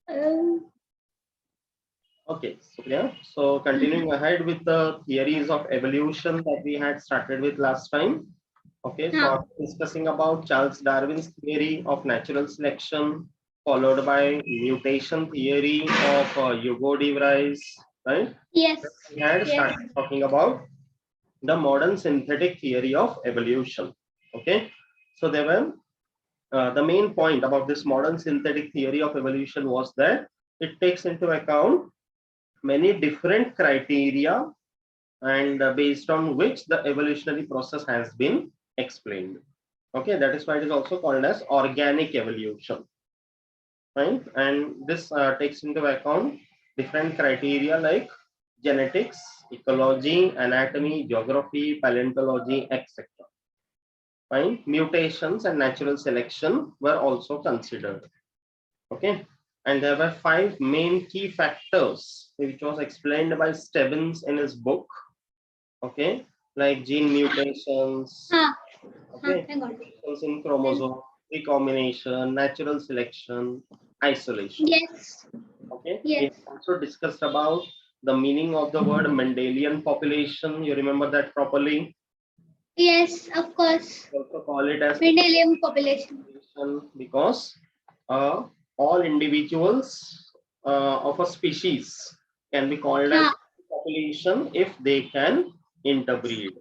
Okay, Supriya. So continuing ahead with the theories of evolution that we had started with last time. Okay, so after discussing about Charles Darwin's theory of natural selection, followed by mutation theory of Hugo de Vries, right? Yes. We had started talking about the modern synthetic theory of evolution. Okay, so there were the main point about this modern synthetic theory of evolution was that it takes into account many different criteria and based on which the evolutionary process has been explained. Okay, that is why it is also called as organic evolution, right? And this takes into account different criteria like genetics, ecology, anatomy, geography, paleontology, etc. Fine. Mutations and natural selection were also considered. Okay, and there were 5 main key factors which was explained by Stebbins in his book. Okay, like gene mutations, okay, mutations in chromosome, recombination, natural selection, isolation. Yes. Okay, Yes. we also discussed about the meaning of the word Mendelian population. You remember that properly? Yes, of course. We also call it as Mendelian population. because all individuals of a species can be called as population if they can interbreed.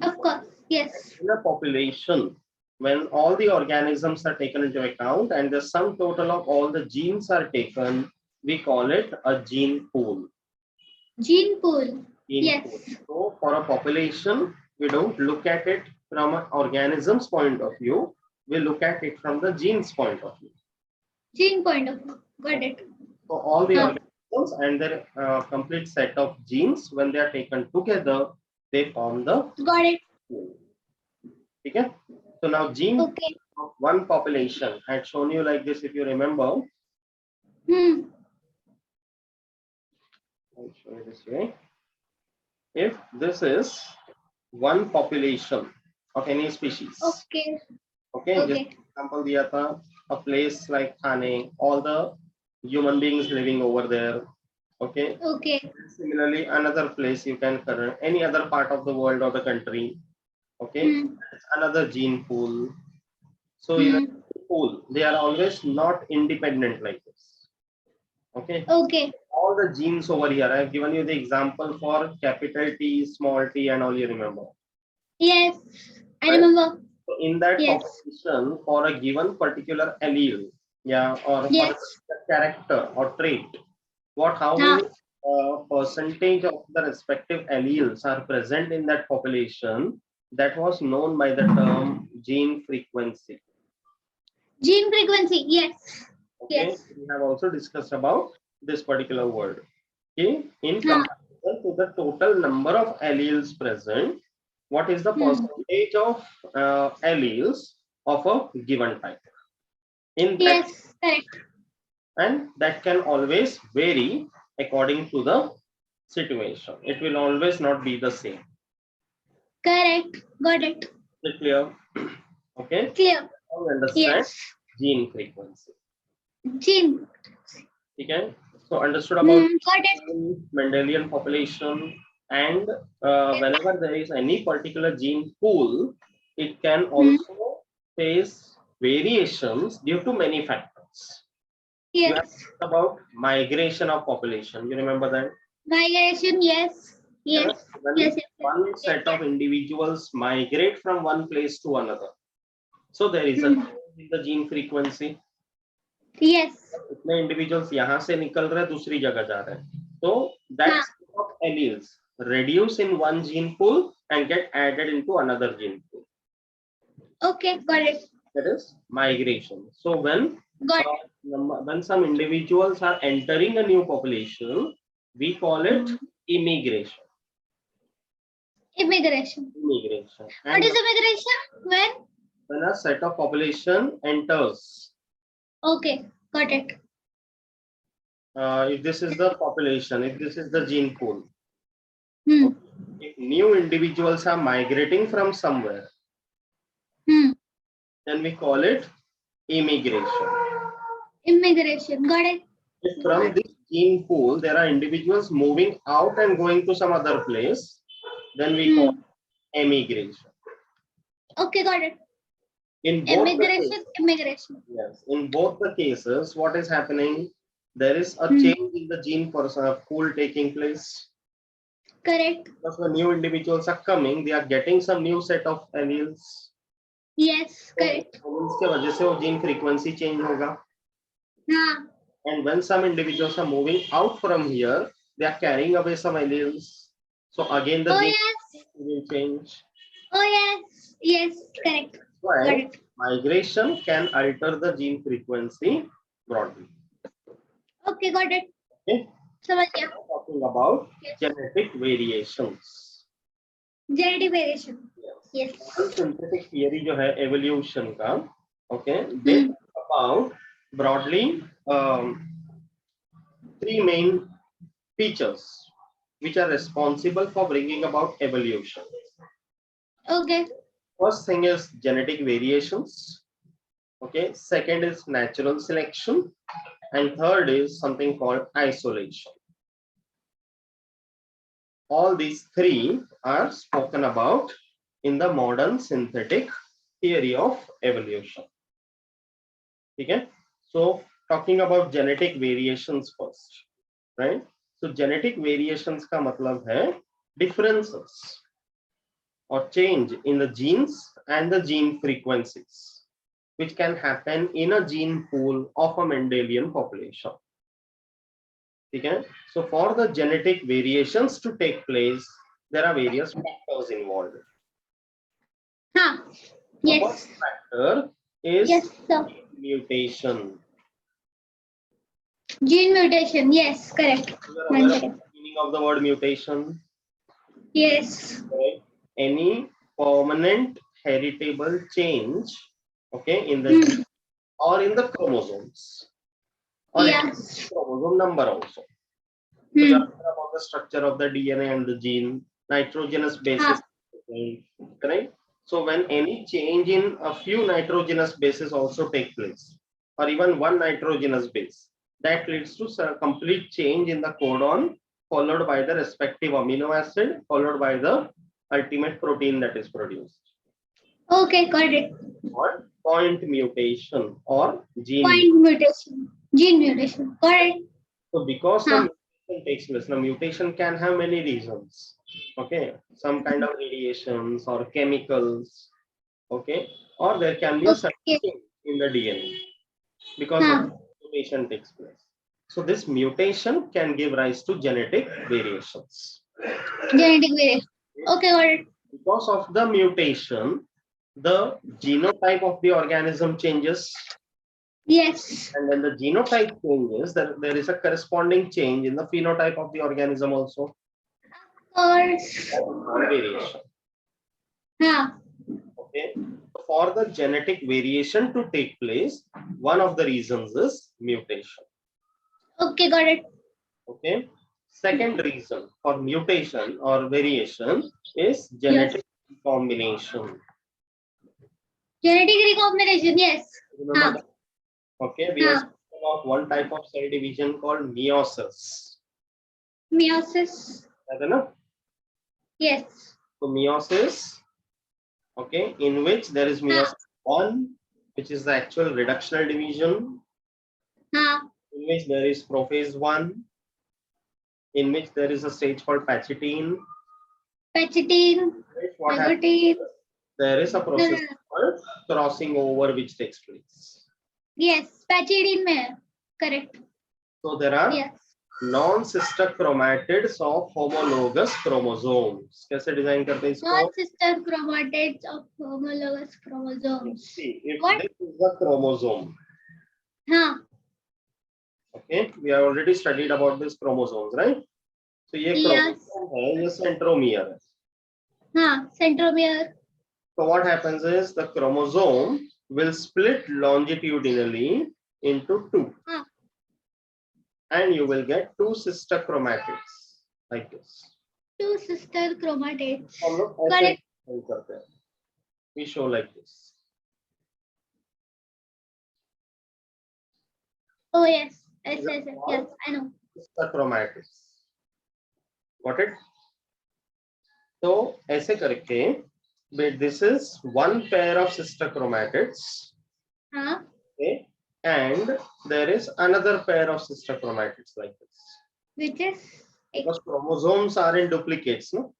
Of course, yes. In a population, when all the organisms are taken into account and the sum total of all the genes are taken, we call it a gene pool. Gene pool. Yes. Pool. So for a population, we don't look at it from an organism's point of view. We look at it from the genes point of view. Gene point of view. Got it. So all the organisms and their complete set of genes, when they are taken together, they form the got it. Okay. So now gene of one population I had shown you like this, if you remember. I'll show you this way. If this is one population of any species. Okay. Just example diya tha, a place like Thane, all the human beings living over there. Okay. Similarly, another place you can consider any other part of the world or the country. Okay. It's another gene pool. So in a pool, they are always not independent like this. Okay. All the genes over here, I have given you the example for capital T, small t, and all you remember. Yes, I remember. So in that population, for a given particular allele, or for a character or trait, how many percentage of the respective alleles are present in that population, that was known by the term gene frequency. Gene frequency, yes. Okay, we have also discussed about this particular word. Okay, in comparison to the total number of alleles present, what is the percentage of alleles of a given type? In that, correct. And that can always vary according to the situation. It will always not be the same. Correct. Got it. Is it clear? Okay. Clear. Now understand gene frequency. Gene. Okay. So understood about Mendelian population, and whenever there is any particular gene pool, it can also face variations due to many factors. Yes. You have talked about migration of population. You remember that? Migration, yes. Yes. When one set of individuals migrate from one place to another, so there is a change in the gene frequency. Yes. इतने individuals यहाँ से निकल रहे दूसरी जगह जा रहे हैं, so that set of alleles reduce in one gene pool and get added into another gene pool. Okay, got it. That is migration. So when some individuals are entering a new population, we call it immigration. Immigration. Immigration. What is immigration? When a set of population enters. Okay, got it. If this is the population, if this is the gene pool, if new individuals are migrating from somewhere, then we call it immigration. Immigration. Got it. If from this gene pool there are individuals moving out and going to some other place, then we call emigration. Okay, got it. In both the cases, Immigration. yes, in both the cases, what is happening? There is a change in the gene pool taking place. Correct. Because the new individuals are coming, they are getting some new set of alleles. Yes, correct. Alleles के वजह से वो gene frequency change होगा. हाँ. And when some individuals are moving out from here, they are carrying away some alleles. So again, the gene will change. Oh yes, yes, correct. Why? Migration can alter the gene frequency broadly. Okay, got it. Okay. समझ गया. Talking about genetic variations. Genetic variation. Yes. Synthetic theory जो है evolution का, okay, they talk about broadly three main features which are responsible for bringing about evolution. Okay. First thing is genetic variations. Okay. Second is natural selection, and third is something called isolation. All these three are spoken about in the modern synthetic theory of evolution. Okay. So talking about genetic variations first, right? So genetic variations का मतलब है differences or change in the genes and the gene frequencies, which can happen in a gene pool of a Mendelian population. Okay? So for the genetic variations to take place, there are various factors involved. Huh. The Yes. first factor is mutation. Gene mutation. Yes, correct. You are aware of the meaning of the word mutation? Yes. Right? Any permanent heritable change, okay, in the gene or in the chromosomes, or Yes. chromosome number also. Because about the structure of the DNA and the gene, nitrogenous bases, right? So when any change in a few nitrogenous bases also take place, or even one nitrogenous base, that leads to a complete change in the codon, followed by the respective amino acid, followed by the ultimate protein that is produced. Okay, got it. Or point mutation or gene mutation. Gene mutation. Got it. So because the mutation takes place, the mutation can have many reasons. Okay, some kind of radiations or chemicals. Okay, or there can be a certain change in the DNA because of mutation takes place. So this mutation can give rise to genetic variations. Genetic variation. Okay, got it. Because of the mutation, the genotype of the organism changes. Yes. And when the genotype changes, there is a corresponding change in the phenotype of the organism also. Of course. Variation. Yeah. Okay. For the genetic variation to take place, one of the reasons is mutation. Okay, got it. Okay. Second reason for mutation or variation is genetic recombination. Genetic recombination, yes. Remember that? Okay, we are speaking about one type of cell division called meiosis. Meiosis. Yes. So meiosis, okay, in which there is meiosis 1, which is the actual reductional division, in which there is prophase 1, in which there is a stage called pachytene. What happens? There is a process called crossing over which takes place. Yes, pachytene mein. Correct. So there are non-sister chromatids of homologous chromosomes. कैसे design करते हैं इसको? Non-sister chromatids of homologous chromosomes. See, if this is the chromosome. Okay, we have already studied about these chromosomes, right? So ये chromosome है, ये centromere है. Centromere. So what happens is the chromosome will split longitudinally into two. And you will get two sister chromatids like this. Two sister chromatids. We show like this. Oh yes. Yes, These are yes, yes, yes, called I know. sister chromatids. Got it? तो ऐसे करके, but this is one pair of sister chromatids. Huh? Okay, and there is another pair of sister chromatids like this. Which is Because chromosomes are in duplicates, no?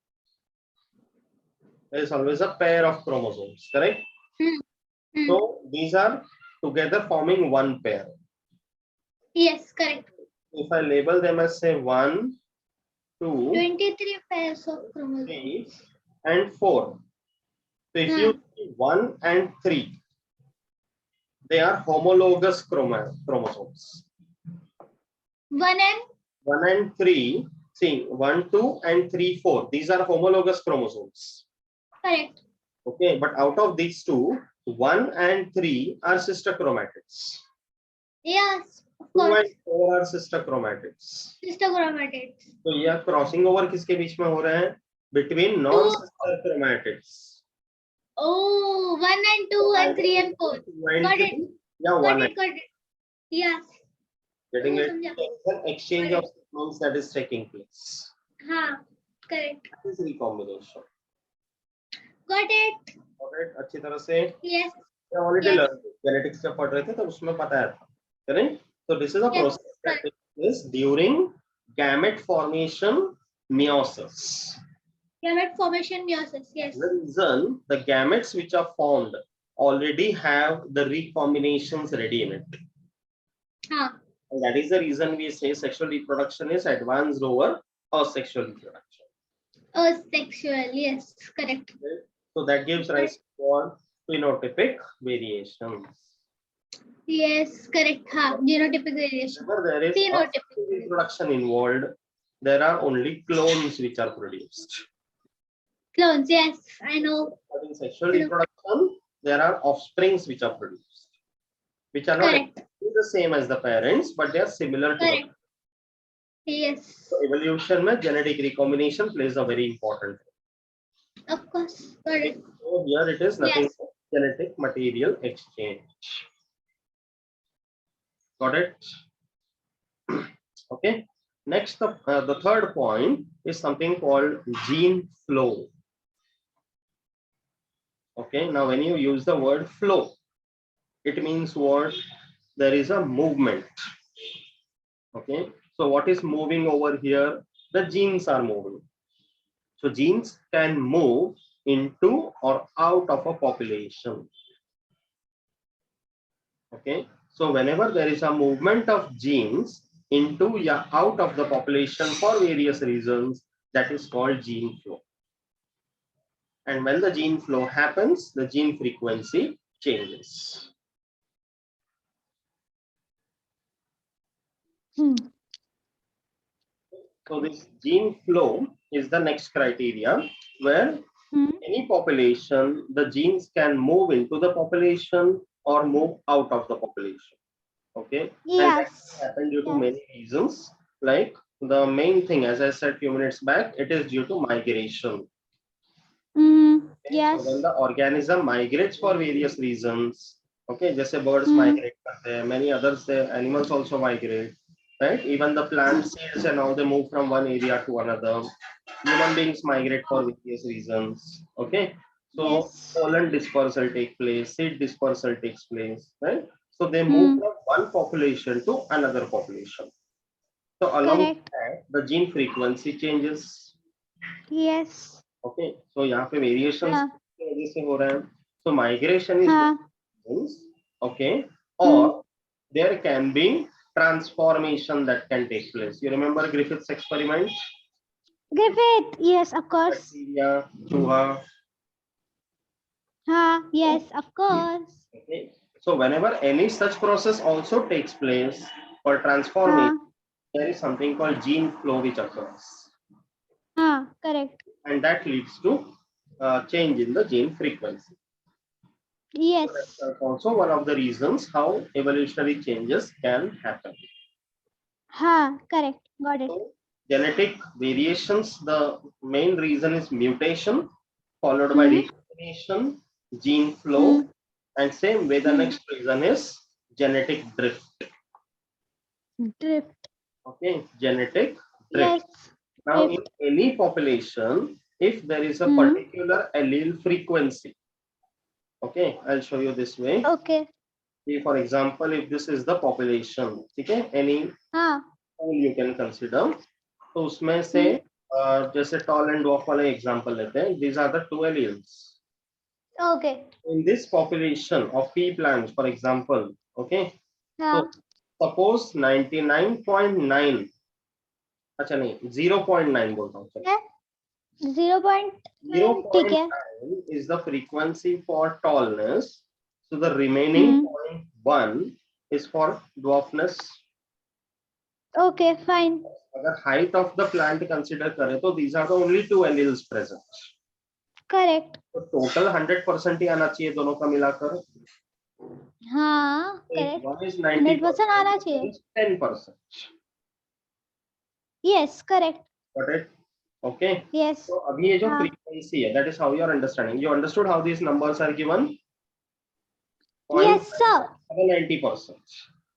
There is always a pair of chromosomes, correct? Hmm. So these are together forming one pair. Yes, correct. If I label them as say 1, 2, 23 pairs of 3, chromosomes. and 4. So if you see 1 and 3, they are homologous chromosomes. 1 and 1 and 3, see 1, 2, and 3, 4. These are homologous chromosomes. correct. Okay, but out of these two, 1 and 3 are sister chromatids. Yes, of 2 course. and 4 are sister chromatids. Sister chromatids. तो यह crossing over किसके बीच में हो रहा है? Between non-sister chromatids. Oh, 1 and 2 and 3 and 4. Got it. Yeah, Got 1 it, got it. Yes. getting it. समझा. It's an exchange of signals that is taking place. हाँ, correct. That is recombination. Got it. Alright, अच्छी तरह से. Yes. Already Yes. learned genetics जब पढ़ रहे थे तो उसमें बताया था. Correct? So this is a Yes, process that correct. takes place during gamete formation meiosis. Gamete formation meiosis. Yes. The reason the gametes which are formed already have the recombinations ready in it. हाँ. And that is the reason we say sexual reproduction is advanced over asexual reproduction. Asexual. Yes, correct. Okay? So that gives rise to phenotypic variations. Yes, correct. हाँ, genotypic variation. Whenever there is Phenotypic reproduction involved, there are only clones which are produced. clones. Yes, I know. But in sexual reproduction, there are offsprings which are produced, which are not Correct. exactly the same as the parents, but they are similar to Correct. them. Yes. So evolution में genetic recombination plays a very important role. Of course. Got it. So here it is nothing Yes. but genetic material exchange. Got it? Okay. Next, the third point is something called gene flow. Okay. Now, when you use the word flow, it means what? There is a movement. Okay. So what is moving over here? The genes are moving. So genes can move into or out of a population. Okay. So whenever there is a movement of genes into or out of the population for various reasons, that is called gene flow. And when the gene flow happens, the gene frequency changes. So this gene flow is the next criteria where any population, the genes can move into the population or move out of the population. Okay. And that can happen due to many reasons. Like the main thing, as I said a few minutes back, it is due to migration. Okay? Yes. So when the organism migrates for various reasons, okay, जैसे birds migrate करते हैं, many others, animals also migrate, right? Even the plant seeds and all, they move from one area to another. Human beings migrate for various reasons. Okay, so pollen dispersal takes place, seed dispersal takes place, right? So they move from one population to another population. So along with that, the gene frequency changes. Yes. Okay, so यहाँ पे variations की वजह से हो रहा है. So migration is means, okay, or there can be transformation that can take place. You remember Griffith's experiment? Griffith. Yes, of course. Bacteria, chooha. Yes, of course. Okay. So whenever any such process also takes place for transformation, there is something called gene flow which occurs. Correct. And that leads to change in the gene frequency. Yes. So that's also one of the reasons how evolutionary changes can happen. Correct. Got it. So, genetic variations, the main reason is mutation, followed by recombination, gene flow, and same way the next reason is genetic drift. Drift. Okay, genetic drift. Yes. Now, in Drift. any population, if there is a Hmm. particular allele frequency, okay, I'll show you this way. Okay. See, for example, if this is the population, okay, any हाँ. pool you can consider, तो उसमें से Hmm. जैसे tall and dwarf वाले example लेते हैं, these are the two alleles. Okay. In this population of pea plants, for example, okay, हाँ. so suppose 99.9, अच्छा नहीं 0.9 बोलता हूँ, चलो 0.9 ठीक है. 0.9 is the frequency for tallness, so the remaining 0.1 is for dwarfness. Okay, fine. अगर height of the plant consider करें तो these are the only two alleles present. Correct. तो total 100% ही आना चाहिए दोनों का मिलाकर. हाँ. If Correct. one is 100% आना 90%, चाहिए. one is 10%. Yes, correct. Got it? Okay. Yes. So अभी ये जो हाँ. frequency है, that is how you are understanding. You understood how these numbers are given? Yes, sir. 90%.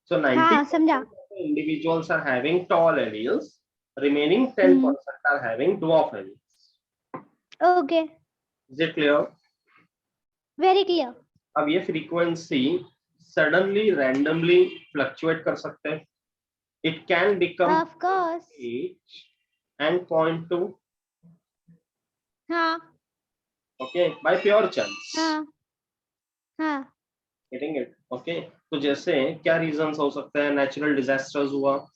So 90% हाँ, समझा. of the individuals are having tall alleles. Remaining 10% are having dwarf alleles. Okay. Is it clear? Very clear. अब ये frequency suddenly randomly fluctuate कर सकते हैं. It can become Of course. 8 and 0.2. हाँ. Okay, by pure chance. हाँ. हाँ. Getting it? Okay. तो जैसे क्या reasons हो सकते हैं? Natural disasters हुआ.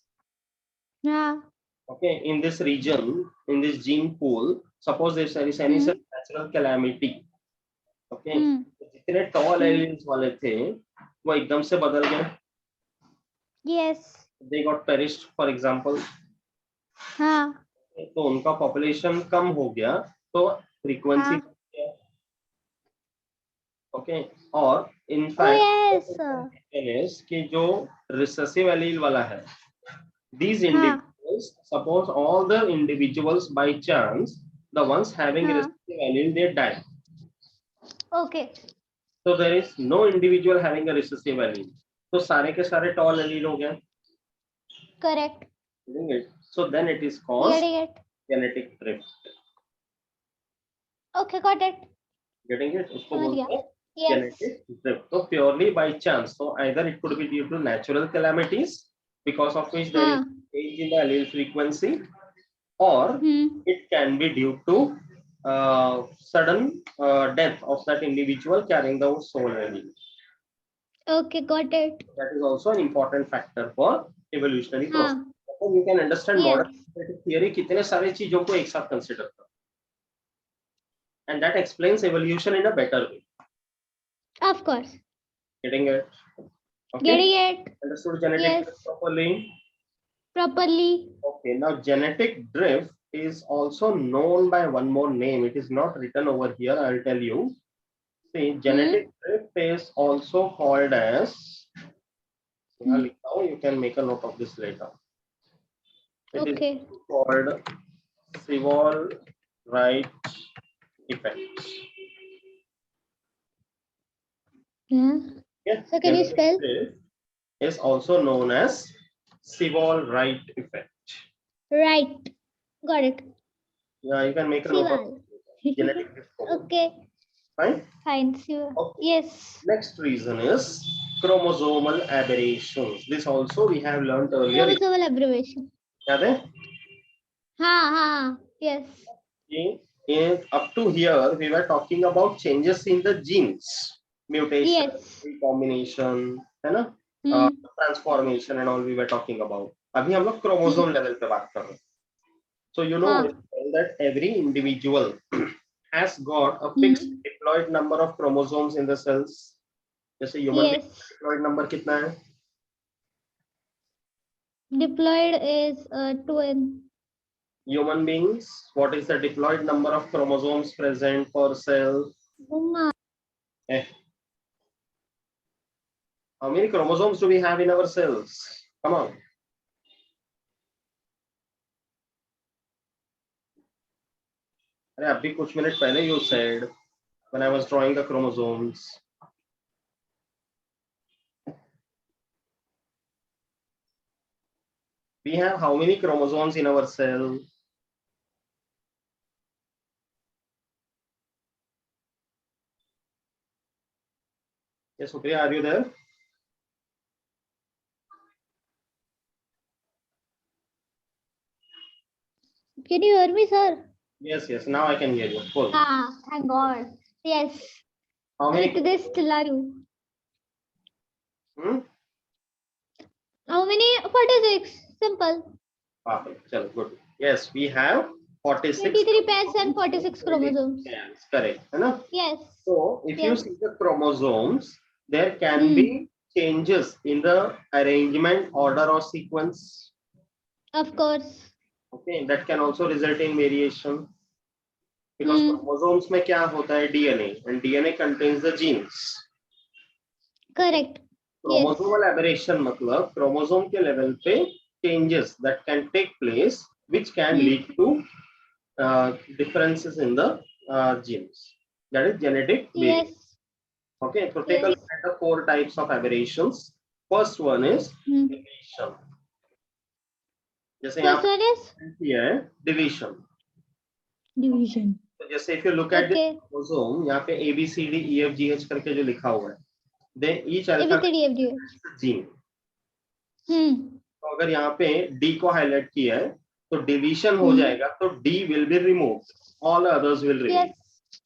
हाँ. Okay, in this region, in this gene pool, suppose if there is any such natural calamity. Okay, तो जितने tall alleles वाले थे, वो एकदम से बदल गए. Yes. They got perished, for example. हाँ. तो उनका population कम हो गया, तो frequency हाँ. okay, और in Oh fact, yes. कि जो recessive allele वाला है, these हाँ. individuals, suppose all the individuals by chance, the ones having हाँ. recessive allele, they die. Okay. So there is no individual having a recessive allele. तो सारे के सारे tall allele हो गए. Correct. Getting it? So then it is called Getting it. genetic drift. Okay, got it. Getting it? उसको समझ बोलते गया. हैं Yes. genetic drift. So purely by chance. So either it could be due to natural calamities, because of which there is हाँ. change in the allele frequency, or it can be due to sudden death of that individual carrying the soul allele. Okay, got it. That is also an important factor for evolutionary process. हाँ. So you can understand Yes. modern synthetic theory कितने सारे चीजों को एक साथ consider करता है. And that explains evolution in a better way. Of course. Getting it? Okay. Getting it. Understood genetic Yes. drift properly? Properly. Okay. Now genetic drift is also known by one more name. It is not written over here. I'll tell you. See, genetic drift is also called as. You can make a note of this later. It Okay. is called Sewall-Wright effect. Yeah. Yeah. So can you spell? Drift is also known as Sewall-Wright effect. Right. Got it. Yeah, you can make a note of genetic drift. Okay. Fine. Fine. Sure. Okay. Yes. Next reason is chromosomal aberrations. This also we have learned earlier. Chromosomal aberration. याद है? हाँ. Yes. Up to here, we were talking about changes in the genes, mutation, Yes. recombination, है ना? Transformation and all we were talking about. अभी हम लोग chromosome level पे बात कर रहे हैं. So you know that every individual has got a fixed diploid number of chromosomes in the cells. जैसे human being diploid number कितना है? Diploid is 2n. Human beings, what is the diploid number of chromosomes present per cell? How many chromosomes do we have in our cells? Come on. अरे अभी कुछ minute पहले you said when I was drawing the chromosomes. We have how many chromosomes in our cell? Yes, Supriya, are you there? Can you hear me, sir? Yes, yes. Now I can hear you. Full. Ah, thank God. Yes. How many? Like this, Tilaru. Hmm? How many? 46. Simple. Perfect. Chalo, good. Yes, we have 46. 23 pairs and 46 chromosomes. Yes, correct. है ना? Yes. So, if you Yes. see the chromosomes, there can Hmm. be changes in the arrangement, order, or sequence. Of course. Okay, that can also result in variation. Because chromosomes में क्या होता है? DNA, and DNA contains the genes. Correct. Chromosomal aberration मतलब chromosome के level पे changes that can take place, which can lead to differences in the genes. That is genetic variation. Yes. Okay, so take a look at the 4 types of aberrations. First one is division. जैसे First one is यहाँ division. division. तो जैसे if you look at the chromosome, यहाँ पे A B C D E F G H करके जो लिखा हुआ है, then each alphabet gene. तो अगर यहाँ पे D को हाईलाइट किया है, तो डिवीजन हो जाएगा, तो D will be removed, all others will remain. Yes.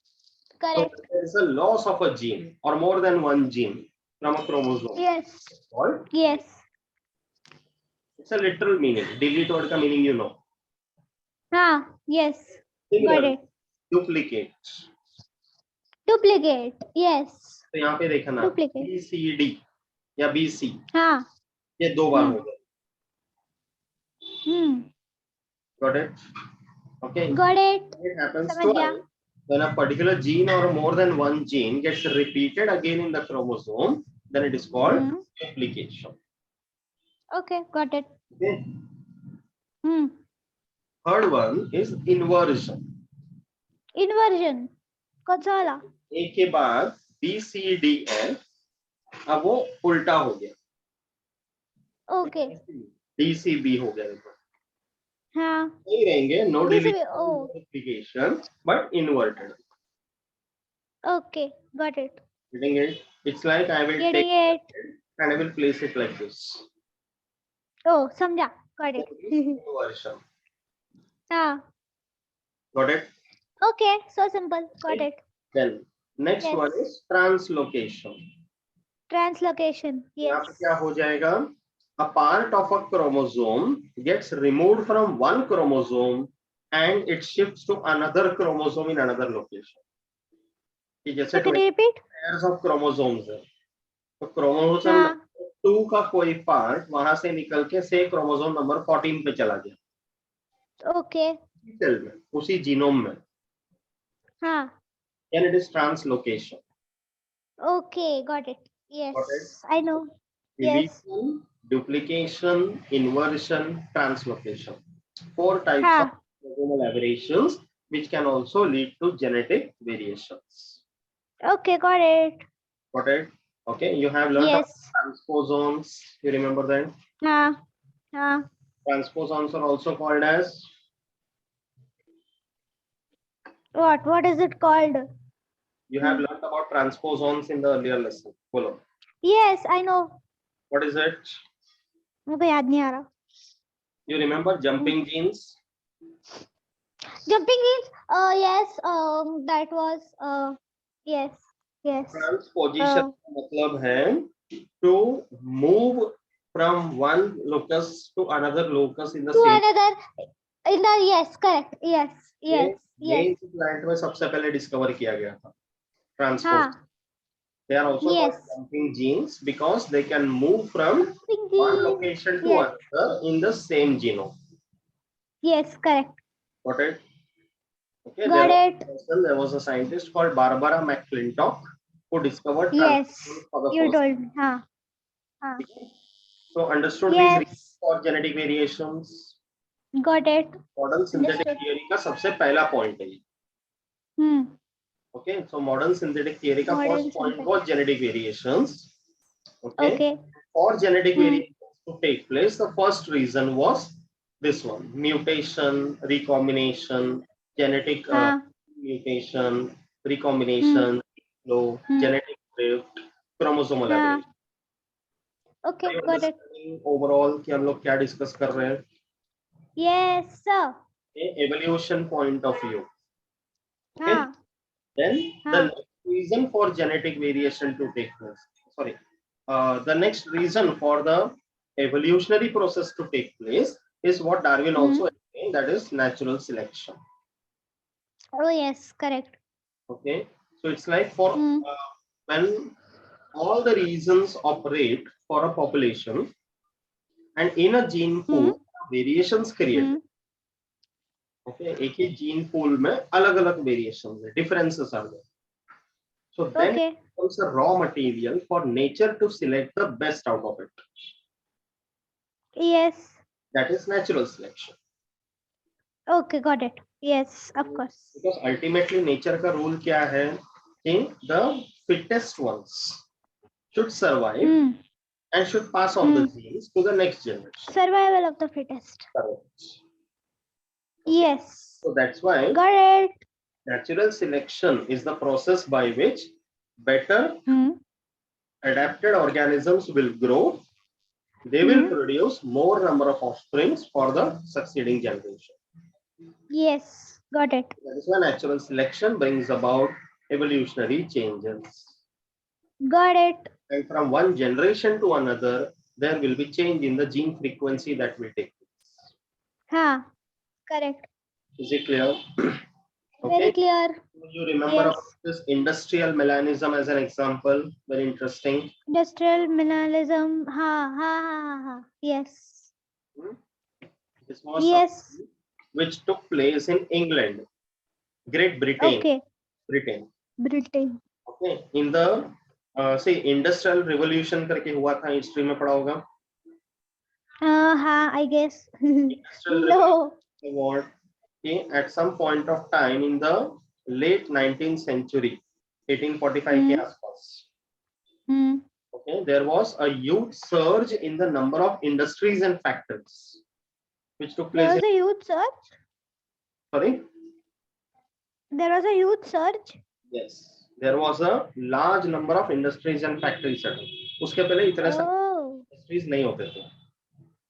Correct. So there is a loss of a gene or more than one gene from a chromosome. Yes. Or Yes. it's a literal meaning. Delete word का meaning you know. Ah, yes. Similar, Got it. duplicate. Duplicate. Yes. तो यहाँ पे देखना Duplicate. B C D या B C. हाँ. ये 2 बार हो गए. Got it? Okay. Got it. It happens समझ गया. twice. When a particular gene or more than one gene gets repeated again in the chromosome, then it is called duplication. Okay, got it. Okay. Third one is inversion. Inversion. कौन सा वाला? A के बाद B C D F, अब वो उल्टा हो गया. Okay. D C B हो गया. हाँ. नहीं रहेंगे, no Oh. duplication, but inverted. Okay, got it. Getting it? It's like I will Getting take it. and I will place it like this. Oh, समझा. Got it. Inversion. हाँ. Got it? Okay, so simple. Got it. Then next one is translocation. Translocation. यहाँ Yes. पे क्या हो जाएगा? A part of a chromosome gets removed from one chromosome and it shifts to another chromosome in another location. जैसे 20 pairs of chromosomes है, तो chromosome 2 का कोई part वहां से निकल के से chromosome number 14 पे चला गया. Okay. सेल में, उसी जीनोम में. हाँ. Then it is translocation. Okay, got it. Yes, Got it? I know. Division, duplication, inversion, translocation. 4 types of chromosomal aberrations which can also lead to genetic variations. Okay, got it. Got it? Okay, you have learned about transposons. You remember that? Transposons are also called as? What? What is it called? You have learned about transposons in the earlier lesson. Follow. Yes, I know. What is it? मुझे याद नहीं आ रहा. You remember jumping genes? Jumping genes? Yes. That was. Yes. Yes. Transposition मतलब है to move from one locus to another locus in the to same. Another. In the yes, correct. Yes. Yes. Yes. Plant में सबसे पहले discover किया गया था. Transpose. They are also called jumping genes because they can move from one location to another in the same genome. Yes, correct. Got it? Okay. Got it. There was a scientist called Barbara McClintock who discovered Yes. for the You first told me. So understood these reasons for genetic variations. Got it. Modern synthetic theory का सबसे पहला point है. Okay, so modern synthetic theory का first point was genetic variations. Okay. For genetic variations, to take place. The first reason was this one: mutation, recombination, genetic mutation, recombination, flow, genetic drift, chromosomal aberration. Okay, Are you got it. understanding overall कि हम लोग क्या discuss कर रहे हैं? Yes, sir. Evolution point of view. Okay. Then the next reason for genetic variation to take place. Sorry. The next reason for the evolutionary process to take place is what Darwin also explained, that is natural selection. Oh, yes, correct. Okay. So it's like for when all the reasons operate for a population and in a gene pool, variations created. Okay. एक ही gene pool में अलग-अलग variations है, differences are there. So then it becomes a raw material for nature to select the best out of it. Yes. That is natural selection. Okay, got it. Yes, of course. Because ultimately nature का rule क्या है कि the fittest ones should survive and should pass on the genes to the next generation. Survival of the fittest. Correct. Yes. So that's why got it. Natural selection is the process by which better adapted organisms will grow. They will produce more number of offspring for the succeeding generation. Yes, got it. That is why natural selection brings about evolutionary changes. Got it. And from one generation to another, there will be change in the gene frequency that will take place. Correct. Is it clear? Okay. Very clear. You remember about this industrial melanism as an example? Very interesting. Industrial melanism. Yes. This was which took place in England, Great Britain. Okay. Britain. Okay. In the say industrial revolution करके हुआ था, history में पढ़ा होगा. I guess. No. What? Okay, at some point of time in the late 19th century, 1845 के आसपास. Okay, there was a huge surge in the number of industries and factories, which took place. There was a huge surge. Sorry. There was a huge surge. Yes. There was a large number of industries and factories. उसके पहले इतने सारे industries नहीं होते थे.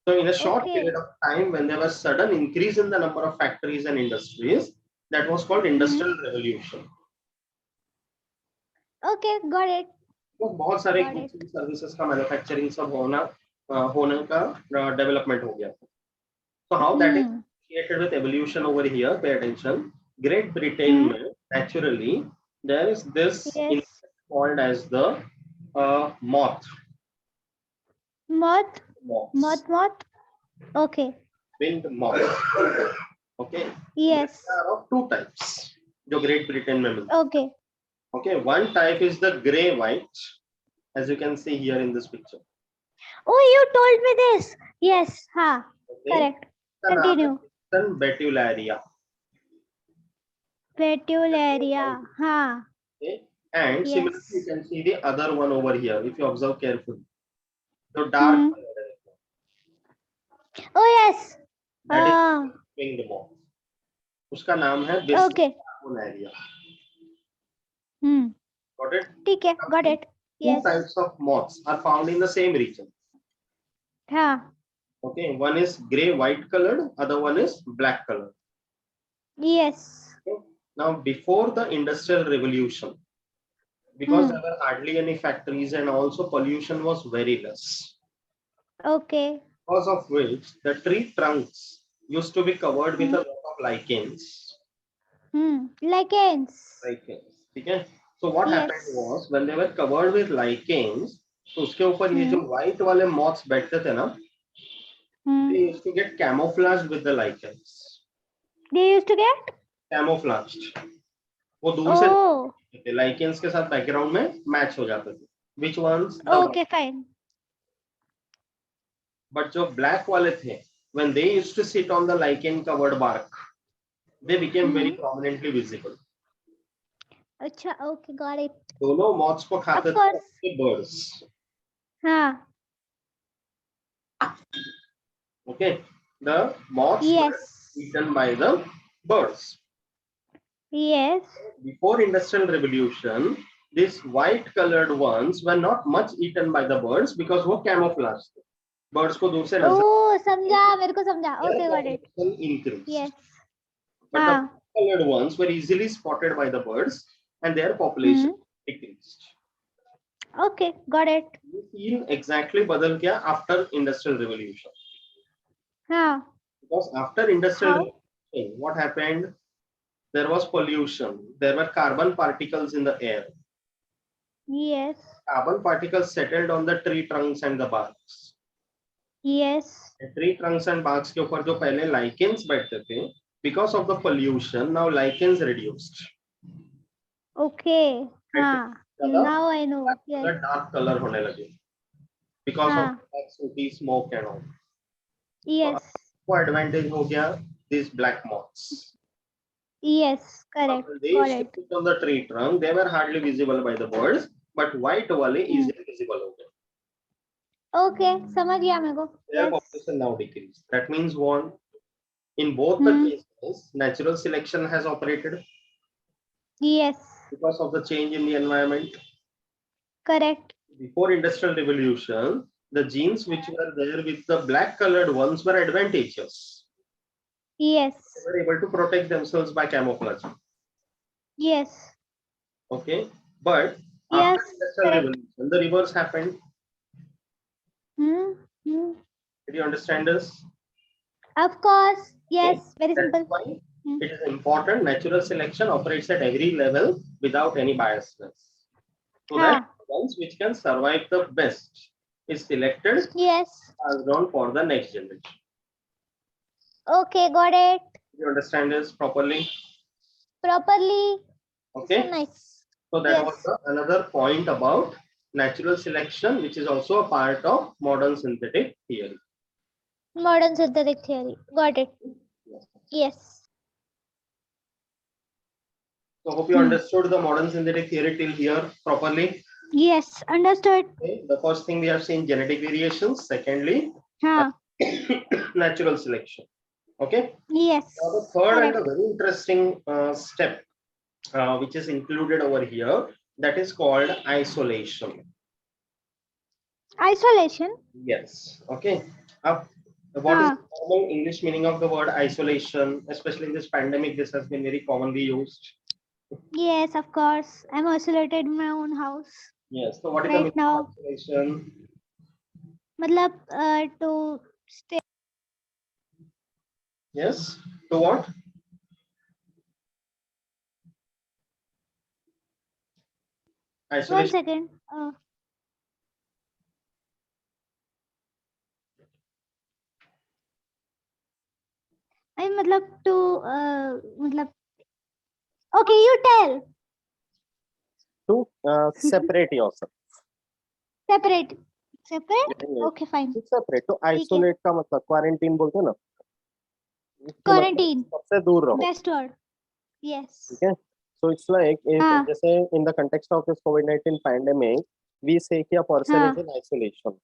So in a short period of time, when there was sudden increase in the number of factories and industries, that was called industrial revolution. Okay, got it. तो बहुत सारे सर्विसेज का मैन्युफैक्चरिंग सब होने का डेवलपमेंट हो गया था. So how that is associated with evolution over here? Pay attention. Great Britain में naturally there is this insect called as the moth. Moth. Okay. Winged moth. Okay. Yes. There are of two types. जो Great Britain में मिलते. Okay. Okay. One type is the grey white, as you can see here in this picture. Oh, you told me this. Yes. Correct. Continue. Betularia. Betularia. Okay. And similarly, you can see the other one over here if you observe carefully. So dark color. Oh yes. That is winged moth. उसका नाम है Betularia. Got it? ठीक है. Got it. Two types of moths are found in the same region. Okay, one is gray white colored, other one is black colored. Yes. Okay. Now before the industrial revolution, because there were hardly any factories and also pollution was very less. Okay. Because of which the tree trunks used to be covered with a lot of lichens. Lichens. Okay. So what happened was when they were covered with lichens, तो उसके ऊपर ये जो white वाले moths बैठते थे ना, they used to get camouflaged with the lichens. They used to get camouflaged. वो दूर से lichens के साथ background में match हो जाते थे. Which ones? Okay, fine. But जो black वाले थे, when they used to sit on the lichen covered bark, they became very prominently visible. अच्छा, okay, got it. दोनों moths को खाते थे birds. Okay, the moths were eaten by the birds. Yes. Before Industrial Revolution, these white colored ones were not much eaten by the birds because वो camouflage थे. Birds को दूर से नजर Oh, समझा, मेरे को समझा. Okay, got it. increased. Yes. But the colored ones were easily spotted by the birds and their population decreased. Okay, got it. Scene exactly बदल गया after Industrial Revolution. Because after Industrial Revolution, what happened? There was pollution. There were carbon particles in the air. Yes. Carbon particles settled on the tree trunks and the barks. Yes. The tree trunks and barks के ऊपर जो पहले lichens बैठते थे, because of the pollution, now lichens reduced. Okay. Now I know. Yes. The dark color होने लगे because of black sooty smoke and all. Yes. So advantage हो गया these black moths. Yes, correct. They used to sit on the tree trunk. They were hardly visible by the birds, but white वाले easily visible हो गए. Okay, समझ गया मेरे को. Their population now decreased. That means one, in both the cases, natural selection has operated. Yes. Because of the change in the environment. Correct. Before Industrial Revolution, the genes which were there with the black colored ones were advantageous. Yes. They were able to protect themselves by camouflage. Yes. Okay. But after Industrial Revolution, the reverse happened. Did you understand this? Of course. Yes. Okay. Very simple. Why it is important. Natural selection operates at every level without any biasness. So that ones which can survive the best is selected. Yes. Passed on for the next generation. Okay, got it. You understand this properly? Properly. Okay. So nice. So that was another point about natural selection, which is also a part of modern synthetic theory. Modern synthetic theory. Got it. Yes. So hope you understood the modern synthetic theory till here properly. Yes, understood. Okay. The first thing we have seen genetic variations. Secondly, natural selection. Okay. Yes. Now the third and a very interesting step, which is included over here, that is called isolation. Isolation? Yes. Okay. What is the normal English meaning of the word isolation? Especially in this pandemic, this has been very commonly used. Yes, of course. I'm isolated in my own house. Yes. So what is the meaning of isolation? Matlab, to stay. Yes. To what? Isolation. 1 second. I matlab to matlab. Okay, you tell. To separate yourself. Separate. Separate? Okay, fine. Separate. तो isolate का मतलब quarantine बोलते हैं ना? Quarantine. सबसे दूर रहो. Best word. Yes. Okay. So it's like जैसे in the context of this COVID-19 pandemic, we say कि a person is in isolation.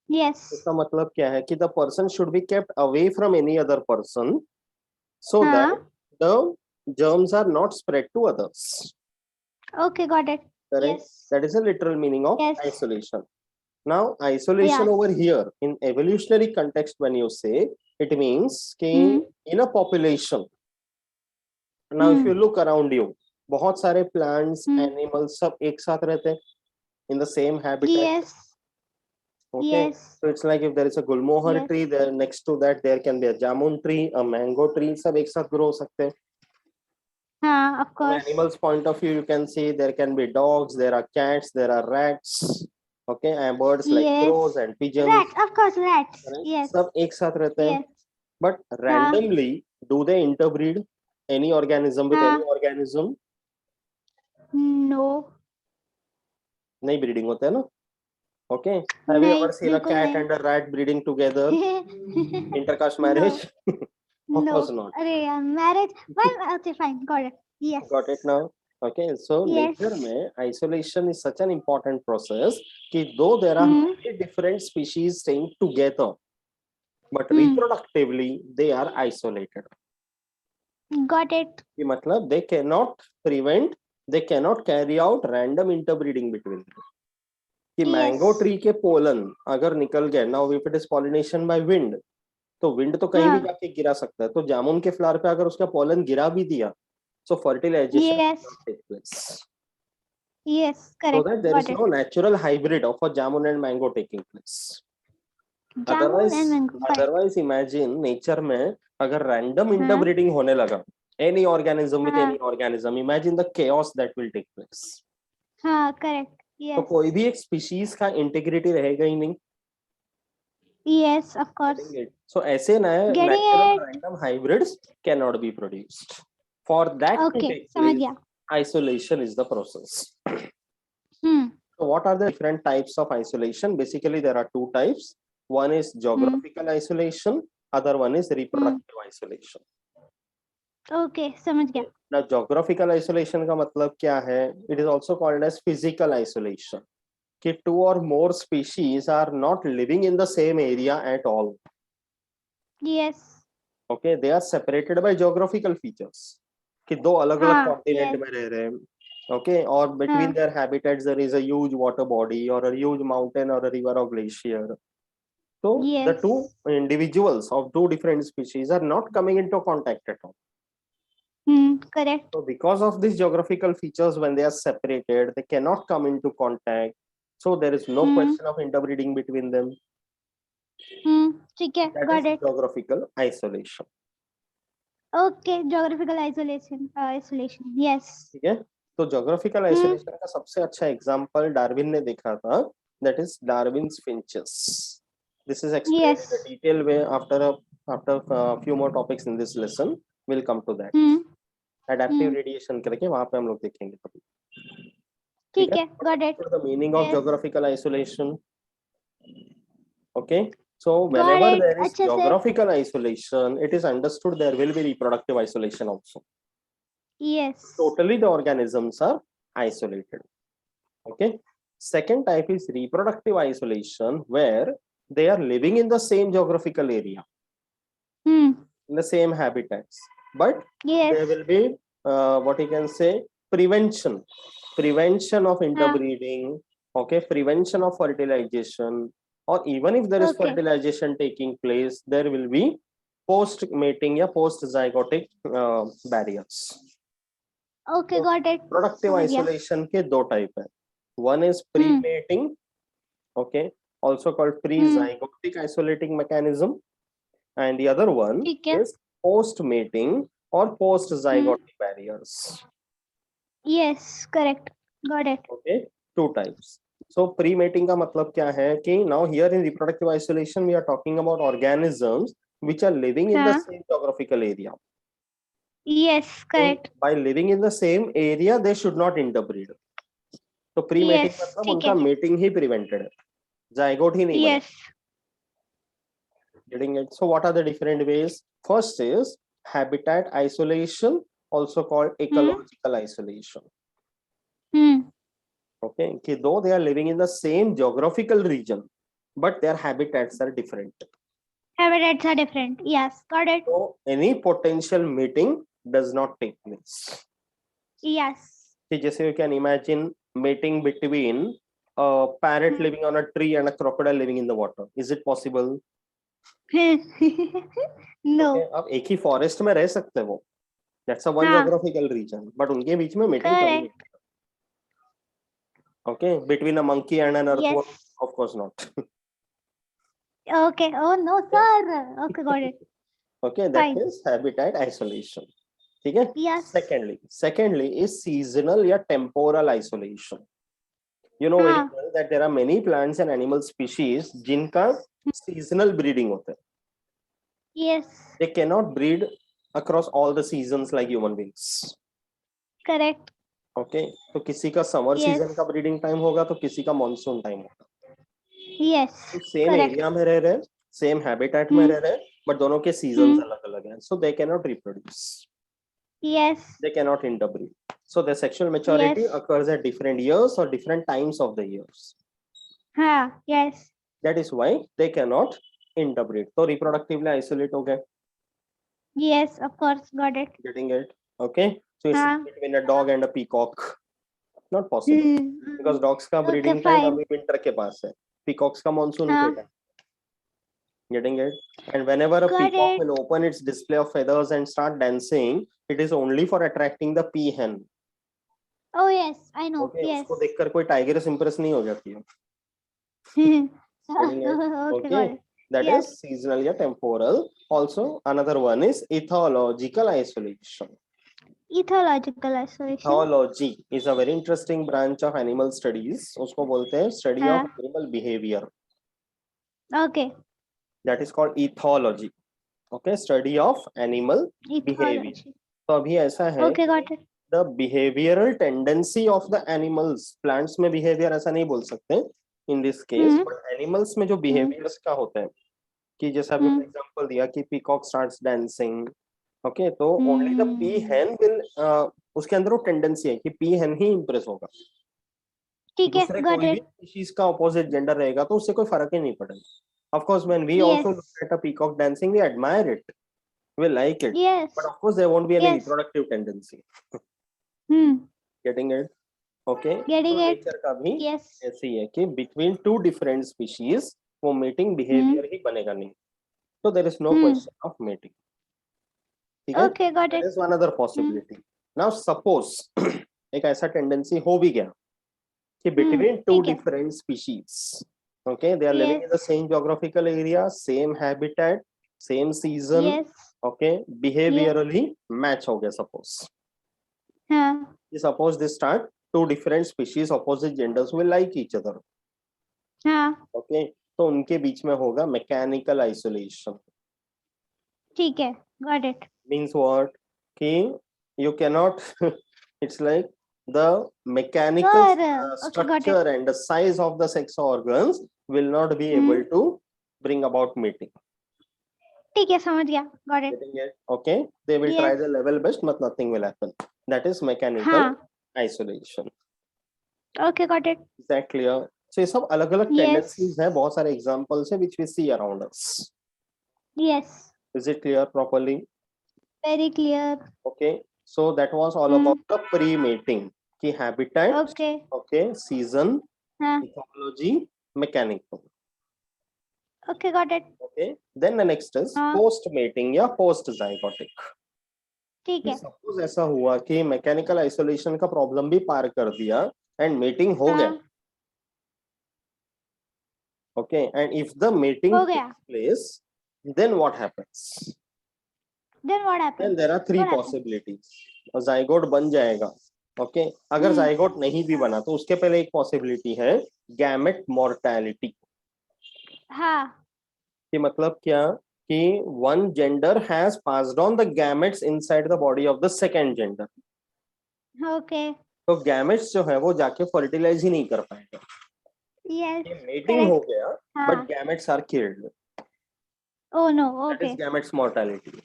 Yes. इसका मतलब क्या है कि the person should be kept away from any other person, so that the germs are not spread to others. Okay, got it. Correct. Yes. That is the literal meaning of isolation. Now, isolation over here in evolutionary context, when you say, it means कि in a population. Now, if you look around you, बहुत सारे plants, animals, सब एक साथ रहते हैं in the same habitat. Yes. Okay. Yes. So it's like if there is a gulmohar tree, there next to that there can be a jamun tree, a mango tree, सब एक साथ grow सकते हैं. Of course. From animals' point of view, you can see there can be dogs, there are cats, there are rats. Okay, and birds like crows and pigeons. Rats, of course, rats. Right? Yes. सब एक साथ रहते हैं. But randomly, do they interbreed any organism with any organism? No. नहीं breeding होता है ना? Okay. Have you ever seen a cat and a rat breeding together? Intercaste marriage? Of course not. Marriage. Well, okay, fine. Got it. Yes. Got it now. Okay, so Yes. nature में isolation is such an important process कि though there are many different species staying together, but reproductively they are isolated. Got it. कि मतलब they cannot prevent, they cannot carry out random interbreeding between them. कि mango tree के pollen अगर निकल गए, now if it is pollination by wind, तो wind तो कहीं भी जाके गिरा सकता है, तो जामुन के फ्लावर पे अगर उसका पोलन गिरा भी दिया, so fertilization Yes. will not take place. Yes, So correct. that there is no natural hybrid of a jamun and mango taking place. Jamun and mango. Otherwise imagine nature में अगर random interbreeding होने लगा, any organism with any organism, imagine the chaos that will take place. हाँ, correct. Yes. तो कोई भी एक species का integrity रहेगा ही नहीं. Yes, of course. So ऐसे नए natural random hybrids cannot be produced. For that to take place, isolation is the process. So what are the different types of isolation? Basically, there are two types. One is geographical isolation, other one is reproductive isolation. Okay, समझ गया. Now, geographical isolation का मतलब क्या है? It is also called as physical isolation. कि two or more species are not living in the same area at all. Yes. Okay, they are separated by geographical features. कि दो अलग-अलग continent में रह रहे हैं. Okay, or between their habitats there is a huge water body or a huge mountain or a river or glacier. So the two individuals of two different species are not coming into contact at all. Correct. So because of these geographical features, when they are separated, they cannot come into contact. So there is no question of interbreeding between them. ठीक है, That got is it. geographical isolation. Okay, geographical isolation. Isolation. Yes. ठीक है. तो geographical isolation का सबसे अच्छा example Darwin ने देखा था. That is Darwin's finches. This is explained in a detailed way after a few more topics in this lesson. We'll come to that. Adaptive radiation करके वहाँ पे हम लोग देखेंगे तभी. ठीक है, got it. The meaning of geographical isolation. Okay. So whenever there is geographical isolation, it is understood there will be reproductive isolation also. Yes. Totally the organisms are isolated. Okay. Second type is reproductive isolation, where they are living in the same geographical area, in the same habitats, but there will be what you can say prevention of interbreeding. Okay, prevention of fertilization, or even if there is fertilization taking place, there will be post mating or post zygotic barriers. Okay, so got it. Productive isolation के दो type है. One is pre-mating, okay, also called pre-zygotic isolating mechanism, and the other one is post-mating or post-zygotic barriers. Yes, correct. Got it. Okay, two types. So pre-mating का मतलब क्या है कि now here in reproductive isolation we are talking about organisms which are living in the same geographical area. Yes, correct. So, by living in the same area, they should not interbreed. So pre-mating मतलब उनका mating ही prevented है, zygote ही नहीं बना. Getting it? So what are the different ways? First is habitat isolation, also called ecological isolation. Okay, कि though they are living in the same geographical region, but their habitats are different. Habitats are different. Yes, got it. So any potential mating does not take place. Yes. कि जैसे you can imagine mating between a parrot living on a tree and a crocodile living in the water. Is it possible? No. Okay, अब एक ही forest में रह सकते वो. That's a one geographical region. But उनके बीच में mating कभी नहीं. Okay, between a monkey and an earthworm, of course not. Okay. Oh no, sir. Okay, got it. Okay, that is habitat isolation. ठीक है? Yes. Secondly is seasonal या temporal isolation. You know very well that there are many plants and animal species जिनका seasonal breeding होता है. Yes. They cannot breed across all the seasons like human beings. Correct. Okay, तो किसी का summer season का breeding time होगा तो किसी का monsoon time होगा. Yes. तो same area में रह रहे हैं, same habitat में रह रहे हैं, but दोनों के seasons अलग-अलग हैं. So they cannot reproduce. Yes. They cannot interbreed. So the sexual maturity Yes. occurs at different years or different times of the years. Yes. That is why they cannot interbreed. So reproductively isolate हो गए. Yes, of course, got it. Getting it? Okay. So it's between a dog and a peacock. Not possible. Because dogs का breeding time अभी winter के पास है. Peacocks का monsoon के time. Getting it? And whenever a peacock will open its display of feathers and start dancing, it is only for attracting the peahen. Oh yes, I know. Okay, Yes. उसको देखकर कोई tigress impress नहीं हो जाती है. Getting it? Okay. That is seasonal या temporal. Also, another one is ethological isolation. Ethological isolation. Ethology is a very interesting branch of animal studies. उसको बोलते हैं study of animal behavior. Okay. That is called ethology. Okay, study of animal behavior. तो अभी ऐसा है the behavioral tendency of the animals. Plants में behavior ऐसा नहीं बोल सकते in this case, but animals में जो behaviors का होता है कि जैसा अभी example दिया कि peacock starts dancing. Okay, तो only the peahen will उसके अंदर वो tendency है कि peahen ही impress होगा. दूसरे कोई भी species का opposite gender रहेगा तो उससे कोई फर्क ही नहीं पड़ेगा. Of course, when we also look at a peacock dancing, we admire it. We like it. Yes. But of course, there won't be any reproductive tendency. Getting it? Okay. Getting it. Nature का भी ऐसे ही है कि between two different species, वो mating behavior ही बनेगा नहीं. So there is no question of mating. Okay, got it. There is one other possibility. Now suppose एक ऐसा tendency हो भी गया कि between two different species, okay, they are living in the same geographical area, same habitat, same season, okay, behaviorally match हो गया suppose. Suppose they start two different species, opposite genders will like each other. Okay, तो उनके बीच में होगा mechanical isolation. ठीक है, got it. Means what? कि you cannot. It's like the mechanical structure and the size of the sex organs will not be able to bring about mating. ठीक है, समझ गया. Got it. Okay, they will try the level best, but nothing will happen. That is mechanical isolation. Okay, got it. Is that clear? So ये सब अलग-अलग tendencies हैं, बहुत सारे examples हैं which we see around us. Yes. Is it clear properly? Very clear. Okay, so that was all about the pre-mating. कि habitat, okay, season, ethology, mechanical. Okay, got it. Okay, then the next is post-mating या post-zygotic. ठीक है. Suppose ऐसा हुआ कि mechanical isolation का problem भी पार कर दिया and mating हो गया. Okay, and if the mating takes place, then what happens? Then there are three possibilities. Zygote बन जाएगा. Okay, अगर zygote नहीं भी बना तो उसके पहले एक possibility है gamete mortality. कि मतलब क्या कि one gender has passed on the gametes inside the body of the second gender. Okay. तो gametes जो है वो जाके fertilize ही नहीं कर पाएगा. Yes. Mating हो गया, but gametes are killed. Oh no. Okay. That is gametes mortality.